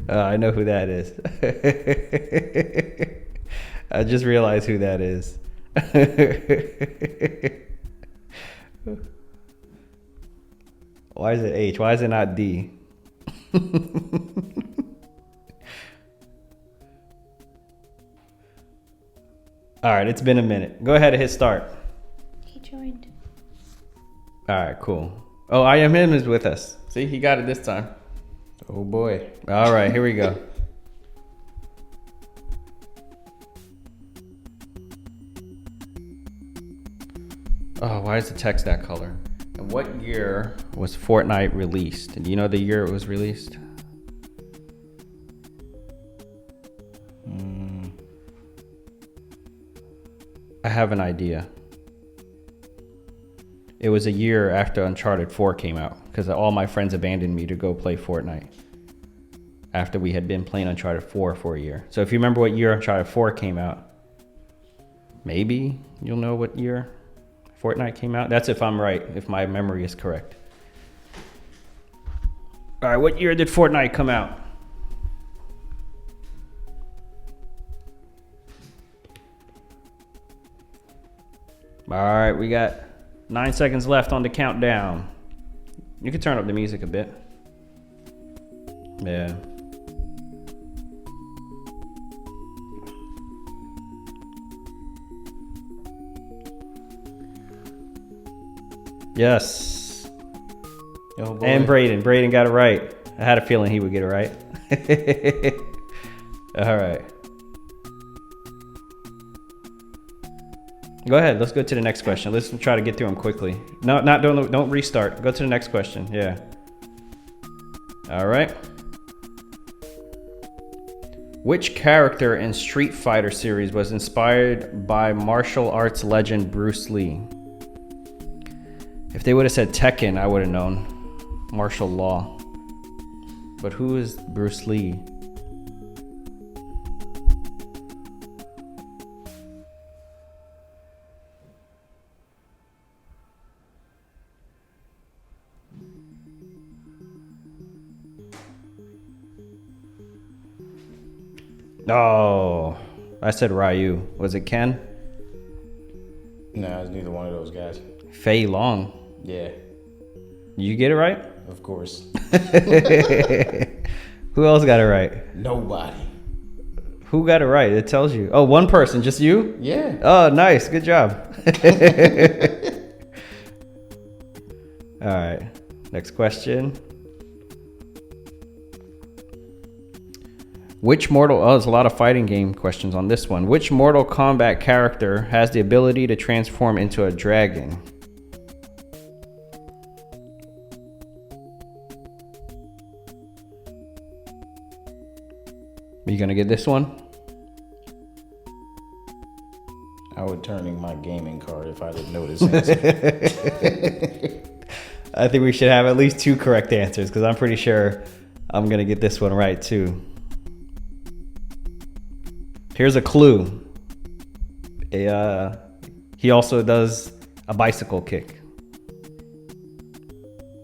Speaker 1: I know who that is. I just realized who that is. Why is it H? Why is it not D? All right, it's been a minute. Go ahead and hit start.
Speaker 3: He joined.
Speaker 1: All right, cool. Oh, I am him is with us. See, he got it this time.
Speaker 2: Oh boy.
Speaker 1: All right, here we go. Oh, why is the text that color? And what year was Fortnite released? Do you know the year it was released? I have an idea. It was a year after Uncharted 4 came out, because all my friends abandoned me to go play Fortnite after we had been playing Uncharted 4 for a year. So if you remember what year Uncharted 4 came out, maybe you'll know what year Fortnite came out. That's if I'm right, if my memory is correct. All right, what year did Fortnite come out? All right, we got 9 seconds left on the countdown. You can turn up the music a bit. Yeah. Yes.
Speaker 2: Oh boy.
Speaker 1: And Braden got it right. I had a feeling he would get it right. All right. Go ahead. Let's go to the next question. Let's try to get through them quickly. No, don't restart. Go to the next question. Yeah. All right. Which character in Street Fighter series was inspired by martial arts legend Bruce Lee? If they would have said Tekken, I would have known. Martial law. But who is Bruce Lee? Oh, I said Ryu. Was it Ken?
Speaker 2: No, it's neither one of those guys.
Speaker 1: Fei Long.
Speaker 2: Yeah,
Speaker 1: You get it right?
Speaker 2: of course.
Speaker 1: Who else got it right?
Speaker 2: Nobody.
Speaker 1: Who got it right? It tells you. Oh, one person, just you?
Speaker 2: Yeah.
Speaker 1: Oh, nice. Good job. All right. Next question. Which Mortal... Oh, there's a lot of fighting game questions on this one. Which Mortal Kombat character has the ability to transform into a dragon? Are you gonna get this one?
Speaker 2: I would turn in my gaming card if I didn't know this answer.
Speaker 1: I think we should have at least 2 correct answers because I'm pretty sure I'm gonna get this one right too. Here's a clue. He also does a bicycle kick.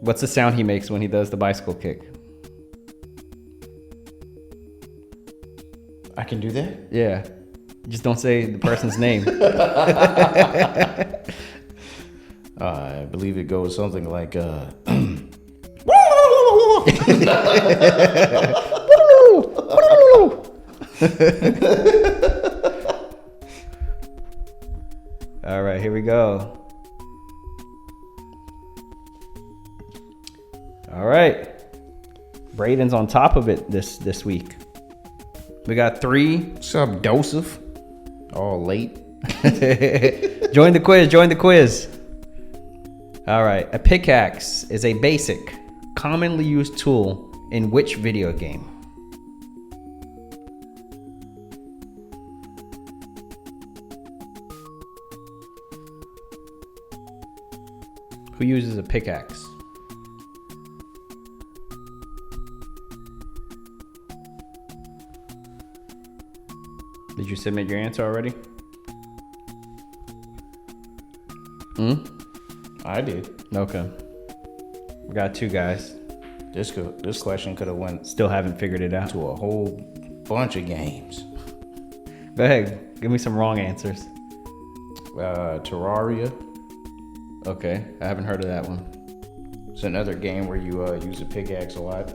Speaker 1: What's the sound he makes when he does the bicycle kick?
Speaker 2: I can do that?
Speaker 1: Yeah. Just don't say the person's name.
Speaker 2: I believe it goes something like,
Speaker 1: All right, here we go. All right. Braden's on top of it this week. We got 3.
Speaker 2: What's up, Joseph? All late.
Speaker 1: Join the quiz. All right. A pickaxe is a basic, commonly used tool in which video game? Who uses a pickaxe? Did you submit your answer already?
Speaker 2: I did.
Speaker 1: Okay. We got 2 guys.
Speaker 2: This question could have went
Speaker 1: Still haven't figured it out.
Speaker 2: to a whole bunch of games.
Speaker 1: Go ahead. Give me some wrong answers.
Speaker 2: Terraria.
Speaker 1: Okay. I haven't heard of that one.
Speaker 2: It's another game where you use a pickaxe a lot.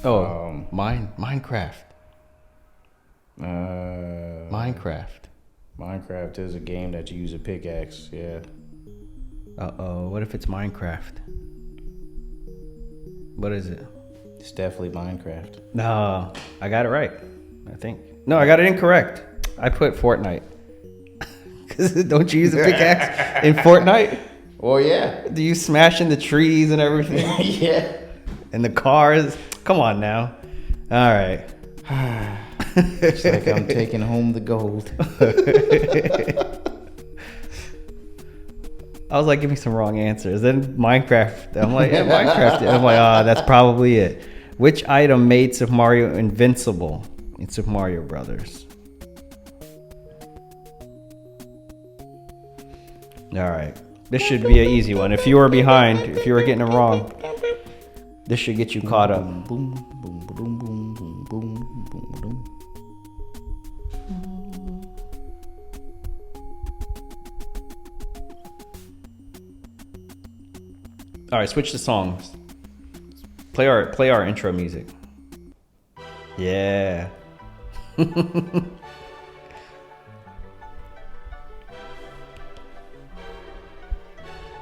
Speaker 1: Oh, Minecraft.
Speaker 2: Minecraft is a game that you use a pickaxe. Yeah.
Speaker 1: Uh-oh. What if it's Minecraft? What is it?
Speaker 2: It's definitely Minecraft.
Speaker 1: No. I got it right. I think. No, I got it incorrect. I put Fortnite. Because don't you use a pickaxe in Fortnite?
Speaker 2: Well, yeah.
Speaker 1: Do you smash in the trees and everything?
Speaker 2: Yeah.
Speaker 1: And the cars? Come on now. All right.
Speaker 2: It's like I'm taking home the gold.
Speaker 1: I was like, give me some wrong answers. Then Minecraft. I'm like, yeah, Minecraft. And I'm like, that's probably it. Which item made Super Mario invincible in Super Mario Brothers? All right. This should be an easy one. If you were behind, if you were getting them wrong, this should get you caught up.
Speaker 2: Boom, boom, boom, boom, boom, boom, boom, boom.
Speaker 1: All right, switch to songs. Play our intro music. Yeah.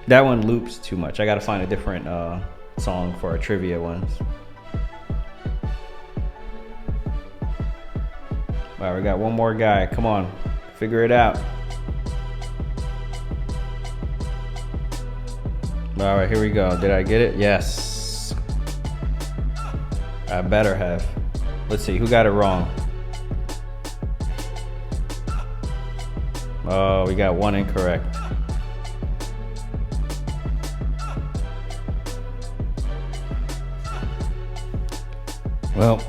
Speaker 1: That one loops too much. I gotta find a different song for our trivia ones. All right, we got one more guy. Come on, figure it out. All right, here we go. Did I get it? Yes. I better have. Let's see, who got it wrong? Oh, we got one incorrect. Well,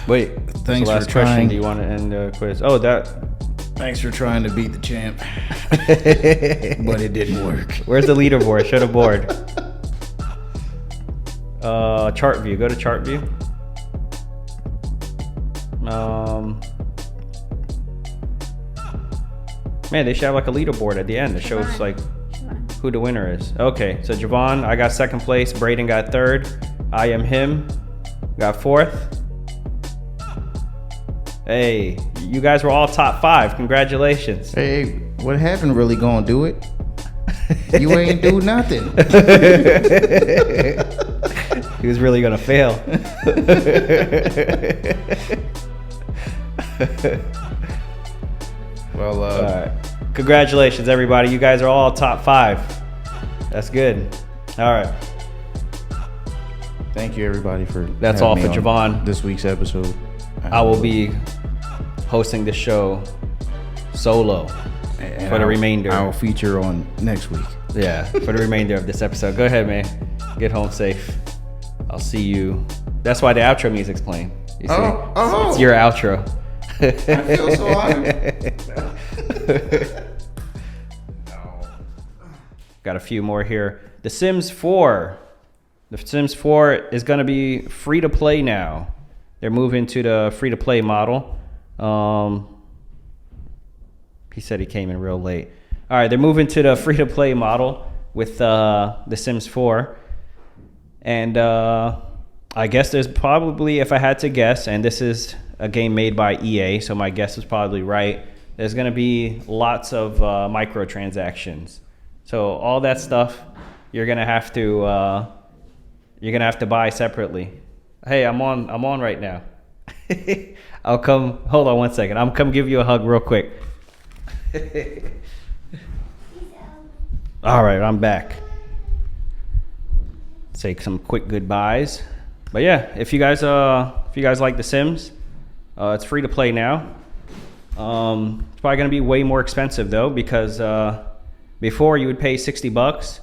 Speaker 1: wait.
Speaker 2: Thanks
Speaker 1: last
Speaker 2: for
Speaker 1: question.
Speaker 2: trying.
Speaker 1: Do you want to end the quiz? Oh, that.
Speaker 2: Thanks for trying to beat the champ. But it didn't work.
Speaker 1: Where's the leaderboard? Show the board. Chart view. Go to chart view. Man, they should have like a leaderboard at the end that shows like who the winner is. Okay, so Javon, I got second place. Braden got third. I am him. Got fourth. Hey, you guys were all top 5. Congratulations.
Speaker 2: Hey, what happened really gonna do it? You ain't do nothing.
Speaker 1: He was really gonna fail.
Speaker 2: Well,
Speaker 1: all right. Congratulations, everybody. You guys are all top 5. That's good. All right.
Speaker 2: Thank you, everybody, for
Speaker 1: That's
Speaker 2: having
Speaker 1: all
Speaker 2: me
Speaker 1: for
Speaker 2: on
Speaker 1: Javon.
Speaker 2: this week's episode.
Speaker 1: I will be hosting the show solo
Speaker 2: And
Speaker 1: for the remainder.
Speaker 2: I'll feature on next week.
Speaker 1: Yeah, for the remainder of this episode. Go ahead, man. Get home safe. I'll see you. That's why the outro music's playing. You see? It's your outro.
Speaker 2: I feel so
Speaker 1: Got a few more here. The Sims 4. The Sims 4 is going to be free to play now. They're moving to the free to play model. He said he came in real late. All right, they're moving to the free to play model with The Sims 4. And I guess there's probably, if I had to guess, and this is a game made by EA, so my guess is probably right, there's going to be lots of microtransactions. So all that stuff you're going to have to buy separately. Hey, I'm on right now. I'll come. Hold on one second. I'm come give you a hug real quick. All right, I'm back. Say some quick goodbyes. But yeah, if you guys like The Sims, it's free to play now. It's probably gonna be way more expensive though, because before you would pay $60,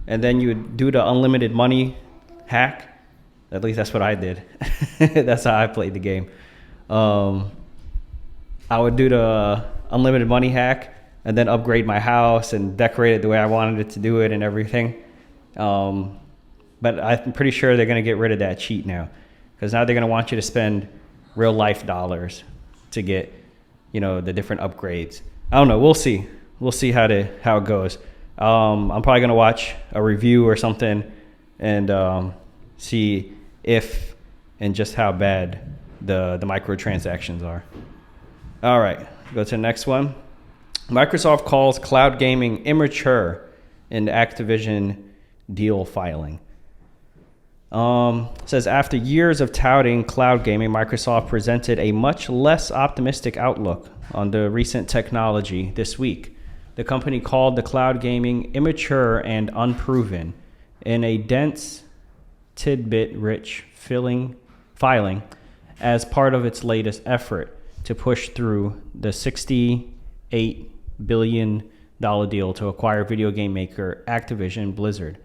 Speaker 1: and then you would do the unlimited money hack. At least that's what I did. That's how I played the game. I would do the unlimited money hack and then upgrade my house and decorate it the way I wanted it to do it and everything. But I'm pretty sure they're going to get rid of that cheat now, because now they're going to want you to spend real life dollars to get, the different upgrades. I don't know. We'll see. We'll see how it goes. I'm probably going to watch a review or something and see if and just how bad the microtransactions are. All right, go to the next one. Microsoft calls cloud gaming immature in the Activision deal filing. Says after years of touting cloud gaming, Microsoft presented a much less optimistic outlook on the recent technology this week. The company called the cloud gaming immature and unproven in a dense, tidbit-rich filing as part of its latest effort to push through the $68 billion deal to acquire video game maker Activision Blizzard,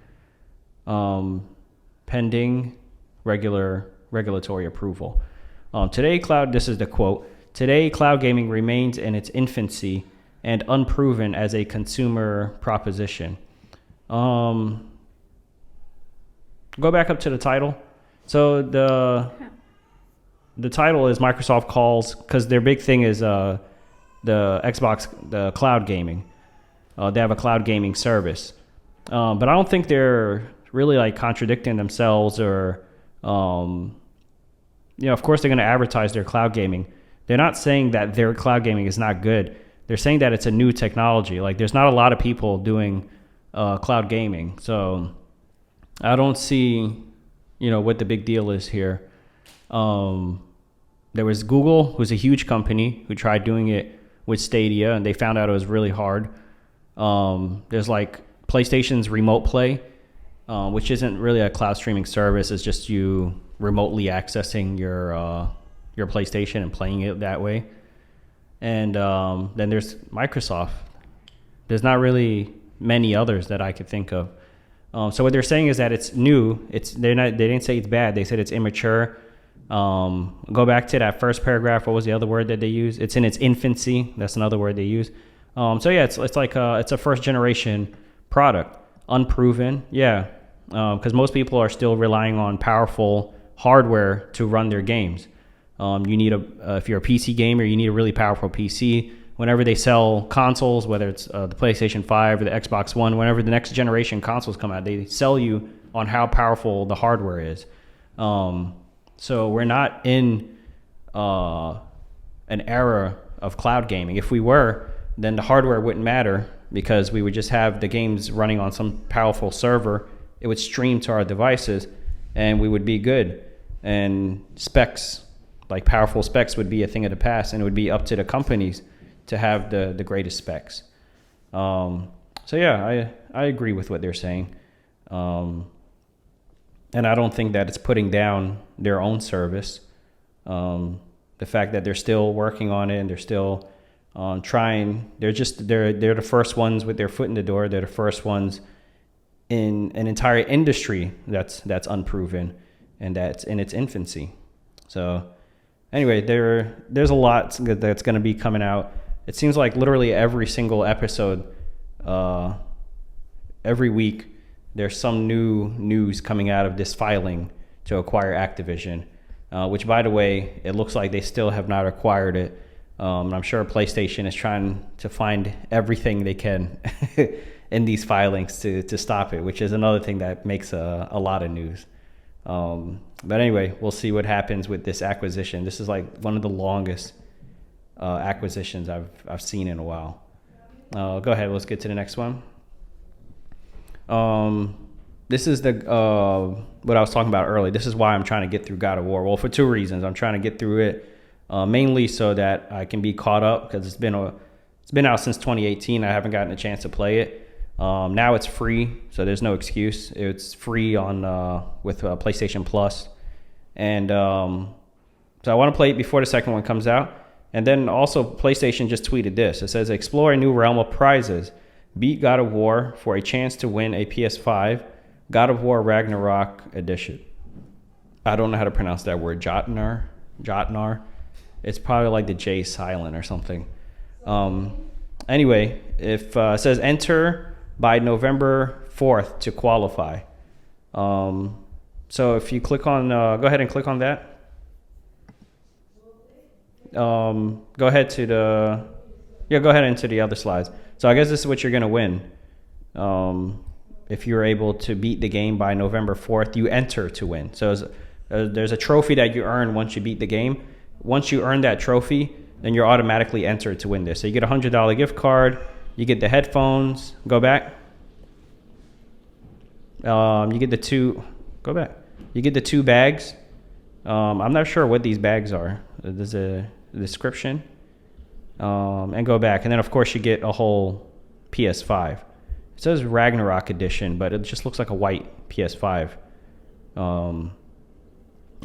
Speaker 1: pending regulatory approval. This is the quote, today cloud gaming remains in its infancy and unproven as a consumer proposition. Go back up to the title. So the title is Microsoft calls, because their big thing is the Xbox, the cloud gaming. They have a cloud gaming service. But I don't think they're really like contradicting themselves or, of course they're going to advertise their cloud gaming. They're not saying that their cloud gaming is not good. They're saying that it's a new technology. Like there's not a lot of people doing cloud gaming. So I don't see, what the big deal is here. There was Google, who's a huge company, who tried doing it with Stadia, and they found out it was really hard. There's like PlayStation's Remote Play, which isn't really a cloud streaming service. It's just you remotely accessing your PlayStation and playing it that way. And then there's Microsoft. There's not really many others that I could think of. So what they're saying is that it's new. They didn't say it's bad. They said it's immature. Go back to that first paragraph. What was the other word that they used? It's in its infancy. That's another word they use. So yeah, it's like it's a first generation product, unproven. Yeah, because most people are still relying on powerful hardware to run their games. You need if you're a PC gamer, you need a really powerful PC. Whenever they sell consoles, whether it's the PlayStation 5 or the Xbox One, whenever the next generation consoles come out, they sell you on how powerful the hardware is. So we're not in an era of cloud gaming. If we were, then the hardware wouldn't matter, because we would just have the games running on some powerful server. It would stream to our devices, and we would be good. And specs, like powerful specs, would be a thing of the past, and it would be up to the companies to have the greatest specs. So yeah, I agree with what they're saying. And I don't think that it's putting down their own service. The fact that they're still working on it and they're still trying, they're the first ones with their foot in the door. They're the first ones in an entire industry that's unproven and that's in its infancy. So anyway, there's a lot that's going to be coming out. It seems like literally every single episode, every week, there's some new news coming out of this filing to acquire Activision, which, by the way, it looks like they still have not acquired it. I'm sure PlayStation is trying to find everything they can in these filings to stop it, which is another thing that makes a lot of news. But anyway, we'll see what happens with this acquisition. This is like one of the longest acquisitions I've seen in a while. Go ahead. Let's get to the next one. This is the what I was talking about earlier. This is why I'm trying to get through God of War. Well, for two reasons. I'm trying to get through it mainly so that I can be caught up, because it's been out since 2018. I haven't gotten a chance to play it. Now it's free, so there's no excuse. It's free on with PlayStation Plus, and so I want to play it before the second one comes out. And then also PlayStation just tweeted this. It says, "Explore a new realm of prizes. Beat God of War for a chance to win a PS5 God of War Ragnarok edition." I don't know how to pronounce that word. Jotnar. It's probably like the J silent or something. Anyway, if it says enter by November 4th to qualify. So if you click on, go ahead and click on that. Go ahead into the other slides. So I guess this is what you're going to win. If you're able to beat the game by November 4th, you enter to win. So there's a trophy that you earn once you beat the game. Once you earn that trophy, then you're automatically entered to win this. So you get a $100 gift card. You get the headphones. Go back. You get the two. Go back. You get the 2 bags. I'm not sure what these bags are. There's a description. And go back. And then, of course, you get a whole PS5. It says Ragnarok edition, but it just looks like a white PS5.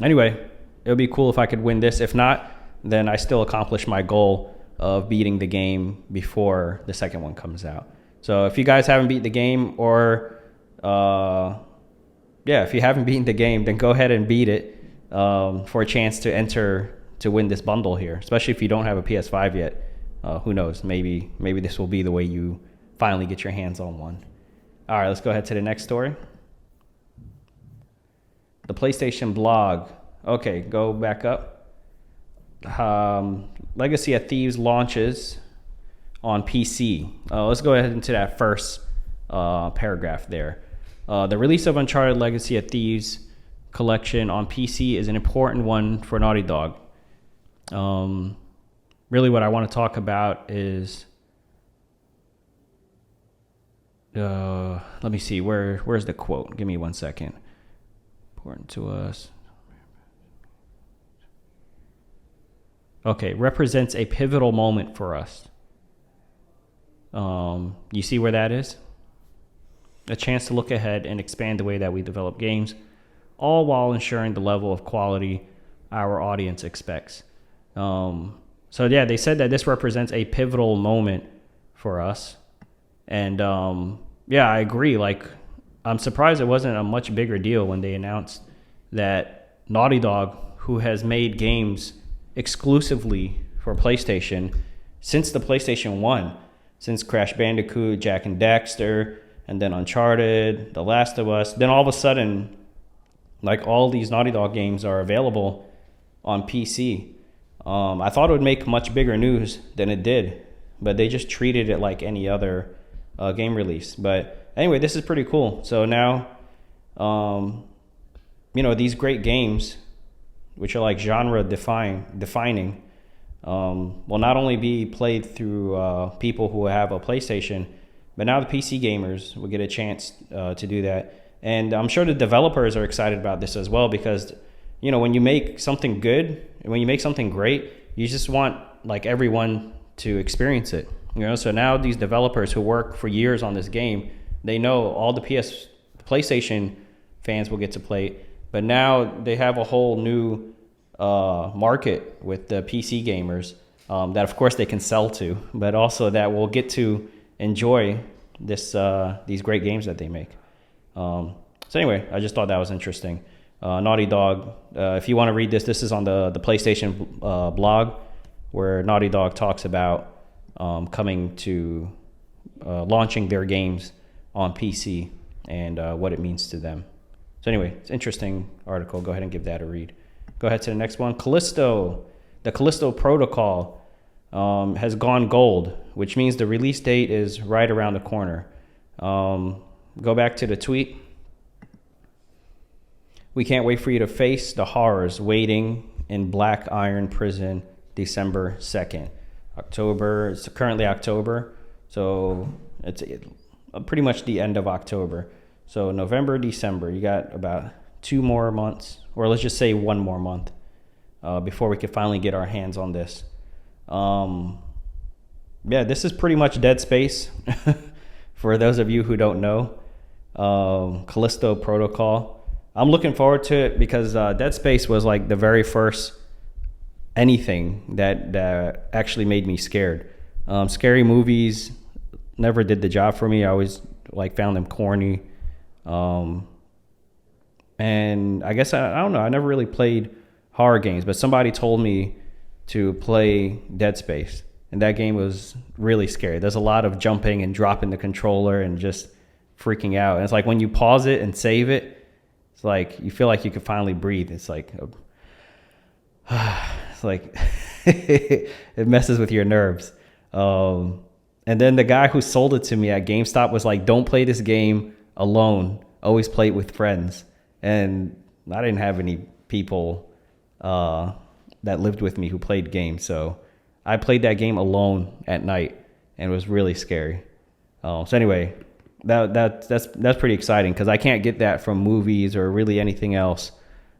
Speaker 1: Anyway, it would be cool if I could win this. If not, then I still accomplished my goal of beating the game before the second one comes out. So if you guys haven't beat the game, or if you haven't beaten the game, then go ahead and beat it for a chance to enter to win this bundle here, especially if you don't have a PS5 yet. Who knows? Maybe this will be the way you finally get your hands on one. All right, let's go ahead to the next story. The PlayStation blog. Okay, go back up. Legacy of Thieves launches on PC. Let's go ahead into that first paragraph there. The release of Uncharted Legacy of Thieves collection on PC is an important one for Naughty Dog. Really what I want to talk about is let me see, where's the quote? Give me 1 second. Important to us. Okay, represents a pivotal moment for us. You see where that is? A chance to look ahead and expand the way that we develop games, all while ensuring the level of quality our audience expects. So yeah, they said that this represents a pivotal moment for us. And I agree. Like, I'm surprised it wasn't a much bigger deal when they announced that Naughty Dog, who has made games exclusively for PlayStation since the PlayStation 1, since Crash Bandicoot, Jak and Daxter, and then Uncharted, The Last of Us, then all of a sudden, like, all these Naughty Dog games are available on PC. I thought it would make much bigger news than it did, but they just treated it like any other game release. But anyway, this is pretty cool. So now, these great games, which are like genre defining, will not only be played through people who have a PlayStation, but now the PC gamers will get a chance to do that. And I'm sure the developers are excited about this as well, because when you make something good, when you make something great, you just want like everyone to experience it. So now these developers who work for years on this game, they know all the PlayStation fans will get to play it. But now they have a whole new market with the PC gamers that, of course, they can sell to, but also that will get to enjoy these great games that they make. So anyway, I just thought that was interesting. Naughty Dog, if you want to read this is on the PlayStation blog, where Naughty Dog talks about coming to launching their games on PC and what it means to them. So anyway, it's an interesting article. Go ahead and give that a read. Go ahead to the next one. Callisto. The Callisto Protocol has gone gold, which means the release date is right around the corner. Go back to the tweet. We can't wait for you to face the horrors waiting in Black Iron Prison December 2nd. It's currently October, so it's pretty much the end of October. So November, December, you got about 2 more months, or let's just say 1 more month before we can finally get our hands on this. This is pretty much Dead Space. For those of you who don't know, Callisto Protocol. I'm looking forward to it because Dead Space was like the very first anything that actually made me scared. Scary movies never did the job for me. I always found them corny. And I guess I don't know. I never really played horror games, but somebody told me to play Dead Space, and that game was really scary. There's a lot of jumping and dropping the controller and just freaking out. And it's like when you pause it and save it, it's like you feel like you can finally breathe. It's like it messes with your nerves. And then the guy who sold it to me at GameStop was like, "Don't play this game alone. Always play it with friends." And I didn't have any people that lived with me who played games, so I played that game alone at night, and it was really scary. So anyway, that's pretty exciting because I can't get that from movies or really anything else.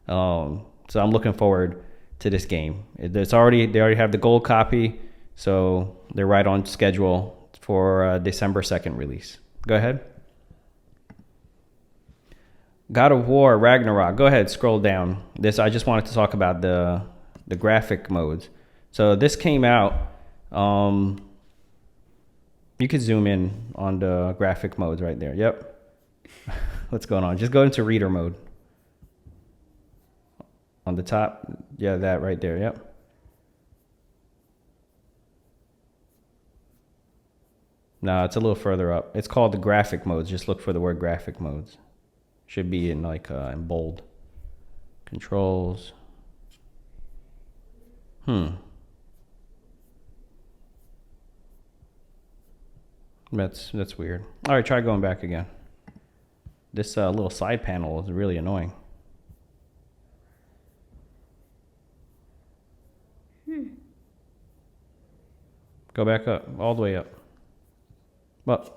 Speaker 1: So I'm looking forward to this game. They already have the gold copy, so they're right on schedule for December 2nd release. Go ahead. God of War Ragnarok. Go ahead, scroll down. I just wanted to talk about the graphic modes. So this came out. You could zoom in on the graphic modes right there. Yep. What's going on? Just go into reader mode. On the top. Yeah, that right there. Yep. No, it's a little further up. It's called the graphic modes. Just look for the word graphic modes. Should be in in bold. Controls. That's weird. All right, try going back again. This little side panel is really annoying. Go back up, all the way up. Well,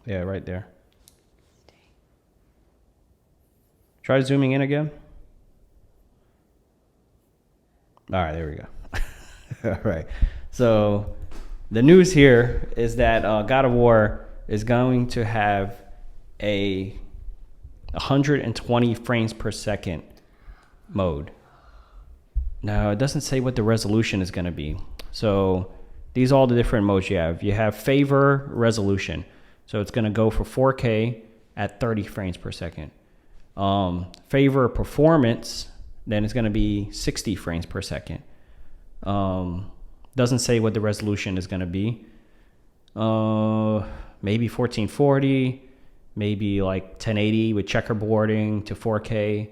Speaker 1: yeah, right there. Try zooming in again. All right, there we go. All right. So the news here is that God of War is going to have a 120 frames per second mode. Now, it doesn't say what the resolution is going to be. So these are all the different modes you have. You have favor resolution. So it's going to go for 4K at 30 frames per second. Favor performance, then it's going to be 60 frames per second. Doesn't say what the resolution is going to be. Maybe 1440, maybe like 1080 with checkerboarding to 4K.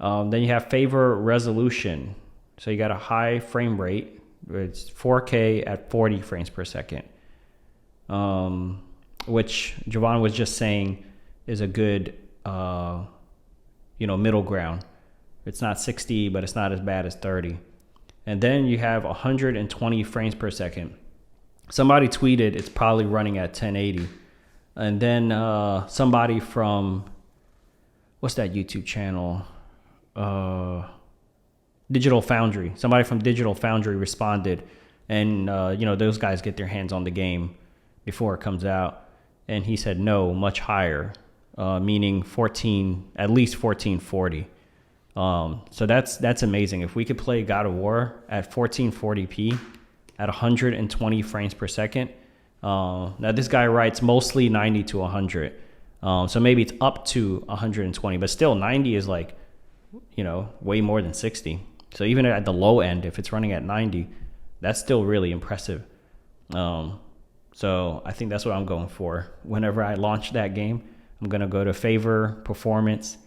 Speaker 1: Then you have favor resolution. So you got a high frame rate. It's 4K at 40 frames per second. Which Javon was just saying is a good, middle ground. It's not 60, but it's not as bad as 30. And then you have 120 frames per second. Somebody tweeted it's probably running at 1080. And then somebody from, what's that YouTube channel? Digital Foundry. Somebody from Digital Foundry responded. And, those guys get their hands on the game before it comes out. And he said, no, much higher. meaning at least 1440. So that's amazing. If we could play God of War at 1440p at 120 frames per second. Now this guy writes mostly 90 to 100. So maybe it's up to 120, but still 90 is like, way more than 60. So even at the low end, if it's running at 90, that's still really impressive. So I think that's what I'm going for. Whenever I launch that game, I'm going to go to favor, performance,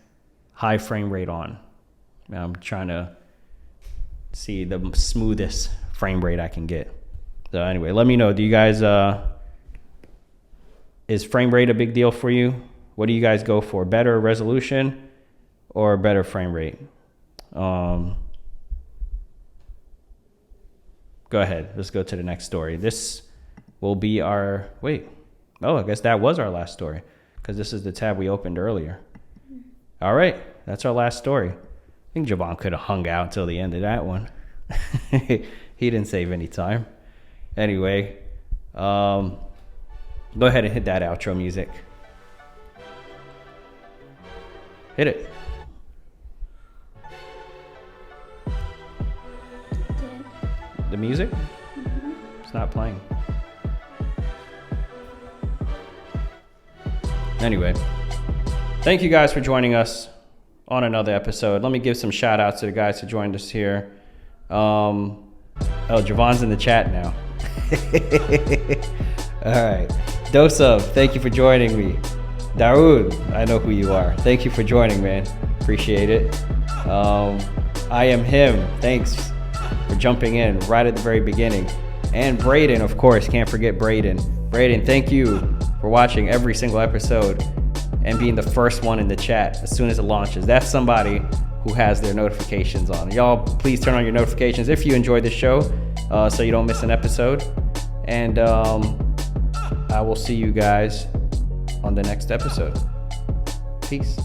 Speaker 1: high frame rate on. I'm trying to see the smoothest frame rate I can get. So anyway, let me know. Do you guys, is frame rate a big deal for you? What do you guys go for? Better resolution or better frame rate? Go ahead. Let's go to the next story. This will be I guess that was our last story because this is the tab we opened earlier. All right. That's our last story. I think Javon could have hung out till the end of that one. He didn't save any time. Anyway, go ahead and hit that outro music. Hit it. The music? Mm-hmm. It's not playing. Anyway, thank you guys for joining us on another episode. Let me give some shout outs to the guys who joined us here. Javon's in the chat now. All right. Dose of, thank you for joining me. Dawood, I know who you are. Thank you for joining, man. Appreciate it. I am him. Thanks for jumping in right at the very beginning. And Braden, of course, can't forget Braden. Braden, thank you for watching every single episode and being the first one in the chat as soon as it launches. That's somebody who has their notifications on. Y'all, please turn on your notifications if you enjoyed the show so you don't miss an episode. And I will see you guys on the next episode. Peace.